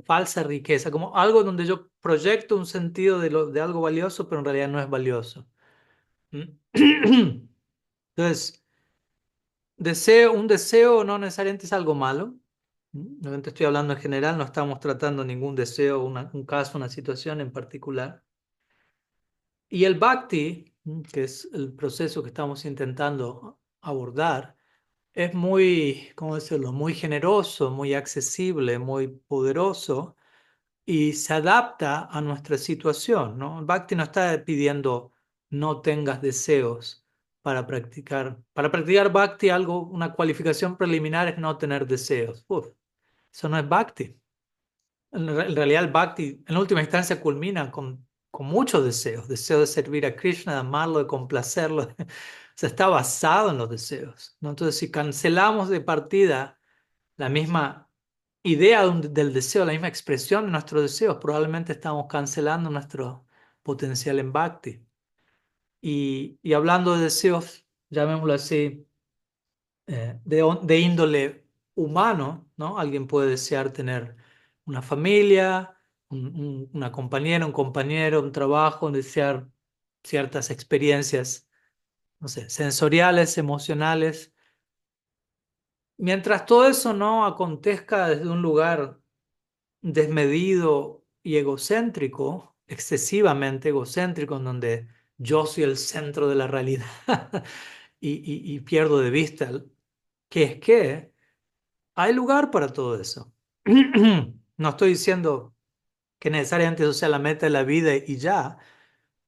Speaker 1: Falsa riqueza, como algo donde yo proyecto un sentido de algo valioso, pero en realidad no es valioso. ¿Mm? Entonces, un deseo no necesariamente es algo malo. Obviamente estoy hablando en general, no estamos tratando ningún deseo, un caso, una situación en particular. Y el bhakti, que es el proceso que estamos intentando abordar, es muy, ¿cómo decirlo? Muy generoso, muy accesible, muy poderoso y se adapta a nuestra situación, ¿no? El bhakti no está pidiendo no tengas deseos para practicar. Para practicar bhakti, una cualificación preliminar es no tener deseos. Uf, eso no es bhakti. En realidad el bhakti en última instancia culmina con muchos deseos. Deseo de servir a Krishna, de amarlo, de complacerlo. O sea, está basado en los deseos, ¿no? Entonces, si cancelamos de partida la misma idea del deseo, la misma expresión de nuestros deseos, probablemente estamos cancelando nuestro potencial en bhakti. Y hablando de deseos, llamémoslo así, de índole humano, ¿no? Alguien puede desear tener una familia, una compañera, un compañero, un trabajo, desear ciertas experiencias, no sé, sensoriales, emocionales. Mientras todo eso no acontezca desde un lugar desmedido y egocéntrico, excesivamente egocéntrico, en donde yo soy el centro de la realidad y pierdo de vista qué es qué, hay lugar para todo eso. No estoy diciendo que necesariamente eso sea la meta de la vida y ya,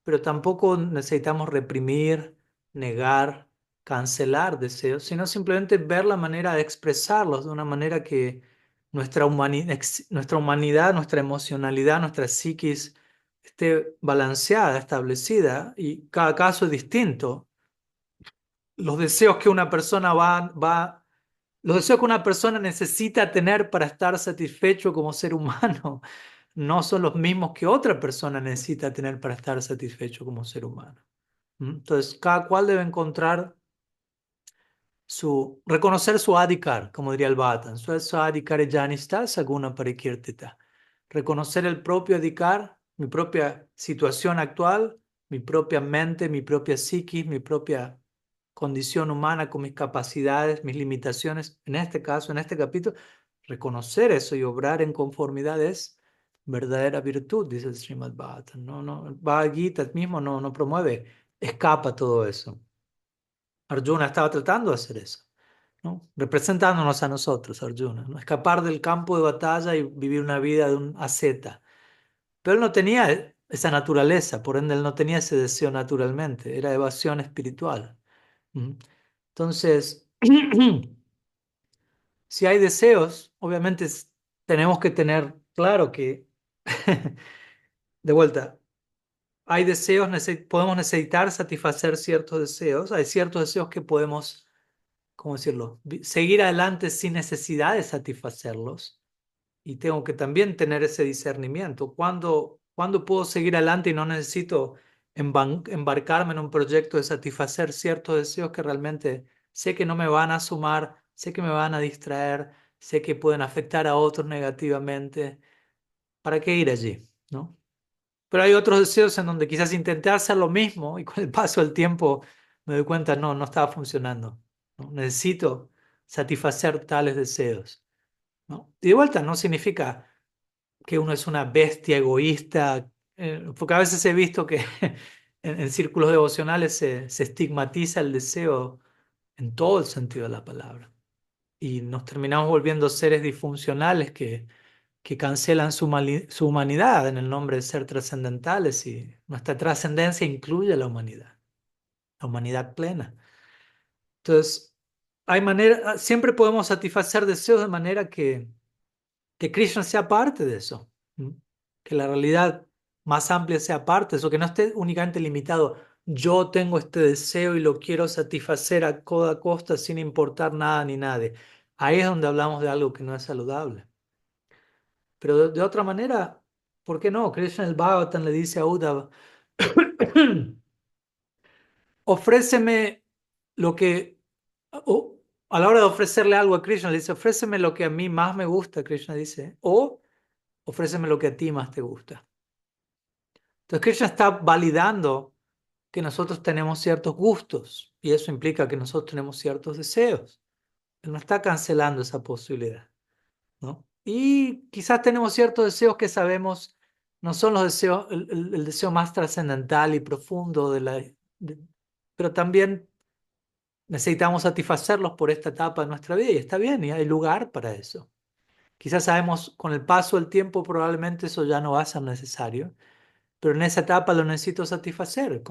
Speaker 1: pero tampoco necesitamos reprimir, negar, cancelar deseos, sino simplemente ver la manera de expresarlos de una manera que nuestra humanidad, nuestra emocionalidad, nuestra psiquis esté balanceada, establecida y cada caso es distinto. Los deseos que una persona los deseos que una persona necesita tener para estar satisfecho como ser humano no son los mismos que otra persona necesita tener para estar satisfecho como ser humano. Entonces, cada cual debe encontrar reconocer su adhikar, como diría el Bhattan. Su adhikar janista saguna parikirtita. Reconocer el propio adhikar, mi propia situación actual, mi propia mente, mi propia psiquis, mi propia condición humana con mis capacidades, mis limitaciones. En este caso, en este capítulo, reconocer eso y obrar en conformidad es verdadera virtud, dice el Srimad Bhattan. El Bhagavad Gita mismo no promueve, escapa todo eso. Arjuna estaba tratando de hacer eso, ¿no? Representándonos a nosotros, Arjuna, ¿no? Escapar del campo de batalla y vivir una vida de un asceta. Pero él no tenía esa naturaleza, por ende él no tenía ese deseo naturalmente, era evasión espiritual. ¿Mm? Entonces, si hay deseos, obviamente tenemos que tener claro que, de vuelta, hay deseos, podemos necesitar satisfacer ciertos deseos, hay ciertos deseos que podemos, ¿cómo decirlo?, seguir adelante sin necesidad de satisfacerlos. Y tengo que también tener ese discernimiento. ¿Cuándo puedo seguir adelante y no necesito embarcarme en un proyecto de satisfacer ciertos deseos que realmente sé que no me van a sumar, sé que me van a distraer, sé que pueden afectar a otros negativamente? ¿Para qué ir allí? ¿No? Pero hay otros deseos en donde quizás intenté hacer lo mismo y con el paso del tiempo me doy cuenta, no estaba funcionando, ¿no? Necesito satisfacer tales deseos, ¿no? Y de vuelta no significa que uno es una bestia egoísta, porque a veces he visto que en círculos devocionales se estigmatiza el deseo en todo el sentido de la palabra. Y nos terminamos volviendo seres disfuncionales que cancelan su humanidad en el nombre de ser trascendentales, y nuestra trascendencia incluye la humanidad plena. Entonces, siempre podemos satisfacer deseos de manera que Krishna sea parte de eso, ¿m? Que la realidad más amplia sea parte de eso, que no esté únicamente limitado. Yo tengo este deseo y lo quiero satisfacer a toda costa sin importar nada ni nadie. Ahí es donde hablamos de algo que no es saludable. Pero de otra manera, ¿por qué no? Krishna en el Bhagavatam le dice a Uddhava, ofréceme lo que, o a la hora de ofrecerle algo a Krishna, le dice, ofréceme lo que a mí más me gusta, Krishna dice, o ofréceme lo que a ti más te gusta. Entonces Krishna está validando que nosotros tenemos ciertos gustos y eso implica que nosotros tenemos ciertos deseos. Él no está cancelando esa posibilidad, ¿no? Y quizás tenemos ciertos deseos que sabemos no son los deseos, el deseo más trascendental y profundo pero también necesitamos satisfacerlos por esta etapa de nuestra vida y está bien, y hay lugar para eso. Quizás sabemos con el paso del tiempo probablemente eso ya no va a ser necesario, pero en esa etapa lo necesito satisfacer,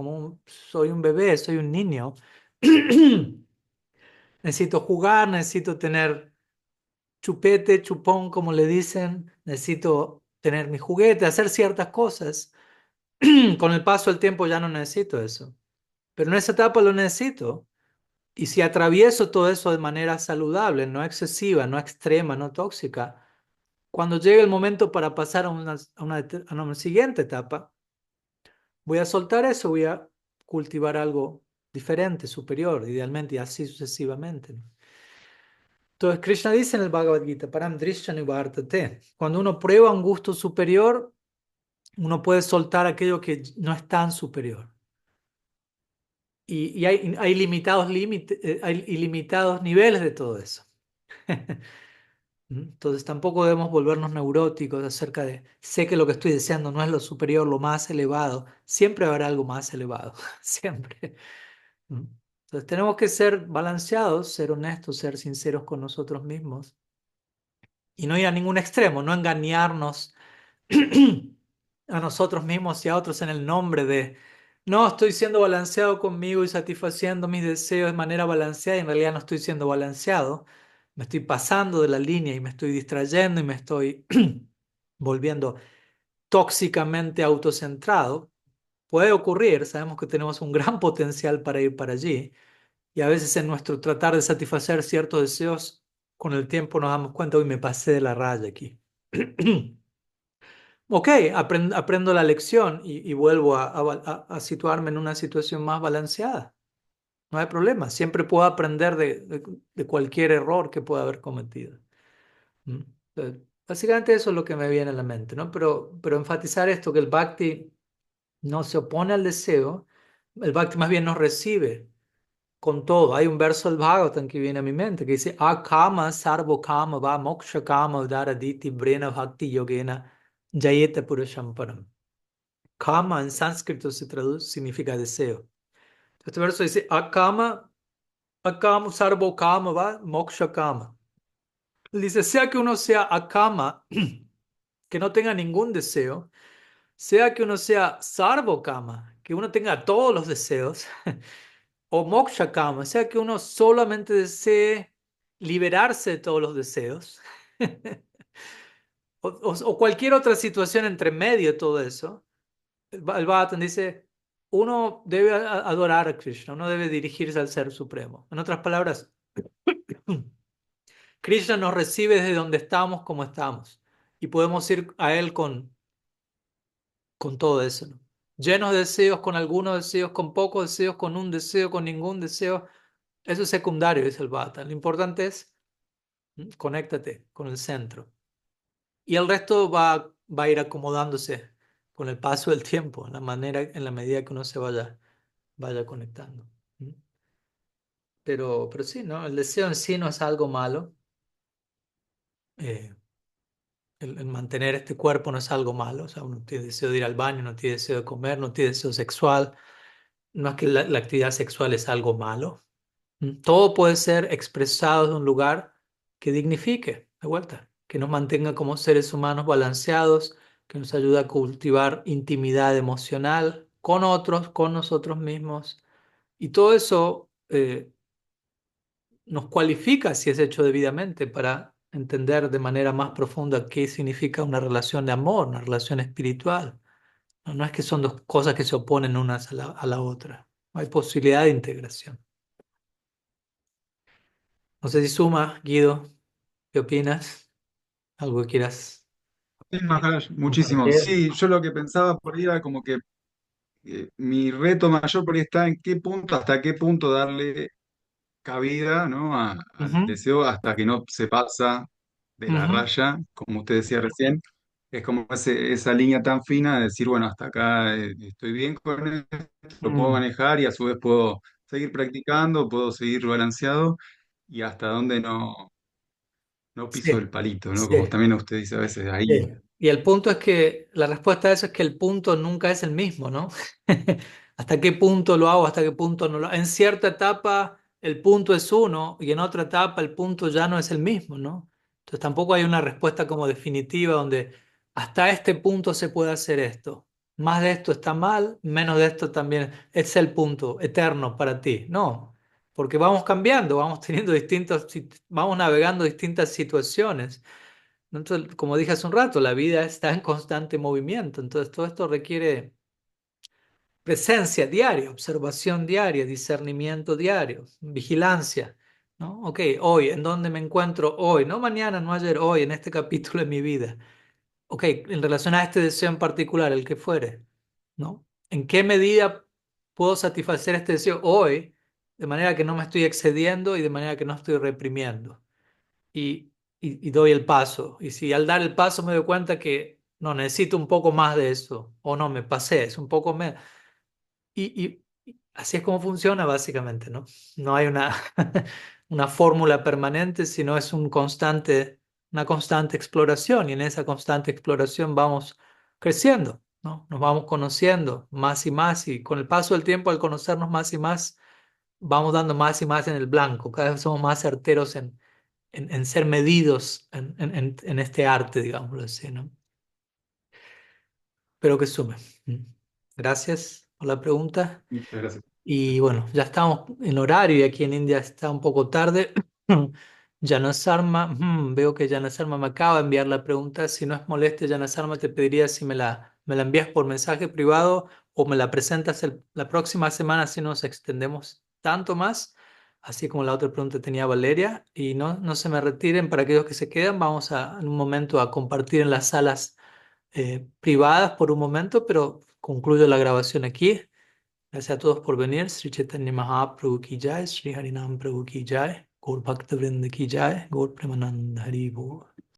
Speaker 1: soy un bebé, soy un niño. Necesito jugar, necesito tener chupete, chupón, como le dicen, necesito tener mi juguete, hacer ciertas cosas. Con el paso del tiempo ya no necesito eso, pero en esa etapa lo necesito. Y si atravieso todo eso de manera saludable, no excesiva, no extrema, no tóxica, cuando llegue el momento para pasar a una siguiente etapa, voy a soltar eso, voy a cultivar algo diferente, superior, idealmente, y así sucesivamente, ¿no? Entonces, Krishna dice en el Bhagavad Gita, Param Drisya Nivartate, cuando uno prueba un gusto superior, uno puede soltar aquello que no es tan superior. Y hay hay ilimitados niveles de todo eso. Entonces tampoco debemos volvernos neuróticos acerca de, sé que lo que estoy deseando no es lo superior, lo más elevado. Siempre habrá algo más elevado, siempre. ¿Mm? Entonces tenemos que ser balanceados, ser honestos, ser sinceros con nosotros mismos y no ir a ningún extremo, no engañarnos a nosotros mismos y a otros en el nombre de, no, estoy siendo balanceado conmigo y satisfaciendo mis deseos de manera balanceada y en realidad no estoy siendo balanceado, me estoy pasando de la línea y me estoy distrayendo y me estoy volviendo tóxicamente autocentrado. Puede ocurrir, sabemos que tenemos un gran potencial para ir para allí y a veces en nuestro tratar de satisfacer ciertos deseos, con el tiempo nos damos cuenta, hoy me pasé de la raya aquí. Ok, aprendo la lección y vuelvo a situarme en una situación más balanceada. No hay problema, siempre puedo aprender de cualquier error que pueda haber cometido. ¿Mm? Entonces, básicamente eso es lo que me viene a la mente, ¿no? Pero enfatizar esto, que el bhakti no se opone al deseo, el bhakti más bien nos recibe con todo. Hay un verso del Bhagavatam que viene a mi mente que dice, Akama sarvo kama va moksha kama udaraditi brena bhakti yogena jayete purusham param. Kama en sánscrito se traduce, significa deseo. Este verso dice, akama sarvo kama va moksha kama. Dice, sea que uno sea akama, que no tenga ningún deseo, sea que uno sea sarvo kama, que uno tenga todos los deseos, o moksha kama, sea que uno solamente desee liberarse de todos los deseos, o cualquier otra situación entre medio de todo eso. El Bhattan dice, uno debe adorar a Krishna, uno debe dirigirse al Ser Supremo. En otras palabras, Krishna nos recibe desde donde estamos como estamos y podemos ir a Él con todo eso, ¿no? Llenos de deseos, con algunos deseos, con pocos deseos, con un deseo, con ningún deseo. Eso es secundario, dice el Bhattan. Lo importante es, conéctate con el centro. Y el resto va a ir acomodándose con el paso del tiempo, en la medida que uno se vaya conectando. ¿Mm? Pero sí, ¿no? El deseo en sí no es algo malo. Eh, el mantener este cuerpo no es algo malo. O sea, uno tiene deseo de ir al baño, no tiene deseo de comer, no tiene deseo sexual. No es que la actividad sexual es algo malo. Todo puede ser expresado de un lugar que dignifique, de vuelta, que nos mantenga como seres humanos balanceados, que nos ayude a cultivar intimidad emocional con otros, con nosotros mismos. Y todo eso nos cualifica, si es hecho debidamente, para entender de manera más profunda qué significa una relación de amor, una relación espiritual. No, no es que son dos cosas que se oponen unas a la otra. Hay posibilidad de integración. No sé si suma, Guido, ¿qué opinas? ¿Algo que quieras
Speaker 6: Sí, Maharaj, muchísimo.
Speaker 1: compartir?
Speaker 6: Sí, yo lo que pensaba por ahí era como que mi reto mayor por ahí está en qué punto, hasta qué punto darle cabida, ¿no? Al
Speaker 1: Ujú,
Speaker 6: deseo hasta que no se pasa de la
Speaker 1: ujú,
Speaker 6: raya, como usted decía recién. Es como esa línea tan fina de decir, bueno, hasta acá estoy bien con esto, lo puedo
Speaker 1: mm.
Speaker 6: manejar y a su vez puedo seguir practicando, puedo seguir balanceado y hasta dónde no piso
Speaker 1: Sí,
Speaker 6: el palito, ¿no? Como
Speaker 1: sí.
Speaker 6: también usted dice a veces ahí.
Speaker 1: Sí. Y el punto es que la respuesta a eso es que el punto nunca es el mismo, ¿no? ¿Hasta qué punto lo hago? ¿Hasta qué punto no lo hago? En cierta etapa el punto es uno y en otra etapa el punto ya no es el mismo, ¿no? Entonces tampoco hay una respuesta como definitiva donde hasta este punto se puede hacer esto. Más de esto está mal, menos de esto también es el punto eterno para ti. No, porque vamos cambiando, vamos teniendo vamos navegando distintas situaciones. Entonces, como dije hace un rato, la vida está en constante movimiento, entonces todo esto requiere presencia diaria, observación diaria, discernimiento diario, vigilancia, ¿no? Ok, hoy, ¿en dónde me encuentro hoy? No mañana, no ayer, hoy, en este capítulo de mi vida. Ok, en relación a este deseo en particular, el que fuere, ¿no? ¿En qué medida puedo satisfacer este deseo hoy de manera que no me estoy excediendo y de manera que no estoy reprimiendo? y, y doy el paso. Y si al dar el paso me doy cuenta que no necesito un poco más de eso, o no, me pasé, es un poco menos. Y así es como funciona básicamente, ¿no? No hay una, una fórmula permanente, sino es una constante exploración. Y en esa constante exploración vamos creciendo, ¿no? Nos vamos conociendo más y más. Y con el paso del tiempo, al conocernos más y más, vamos dando más y más en el blanco. Cada vez somos más certeros en ser medidos en este arte, digámoslo así, ¿no? Pero que sume. Mm. Gracias por la pregunta.
Speaker 6: Muchas gracias.
Speaker 1: Y bueno, ya estamos en horario y aquí en India está un poco tarde. Janas Sarma, veo que Janas Sarma me acaba de enviar la pregunta. Si no es molestia, Janas Sarma, te pediría si me la envías por mensaje privado o me la presentas la próxima semana si nos extendemos tanto más. Así como la otra pregunta tenía Valeria. Y no, no se me retiren para aquellos que se quedan. Vamos en un momento a compartir en las salas privadas por un momento, pero concluyo la grabación aquí. Gracias a todos por venir. Sri Chaitanya Mahaprabhu ki jai, Sri Harinam Prabhu ki jai, Gaur Bhakta Vrinda ki jai, Gaur Premanand Hari Bol.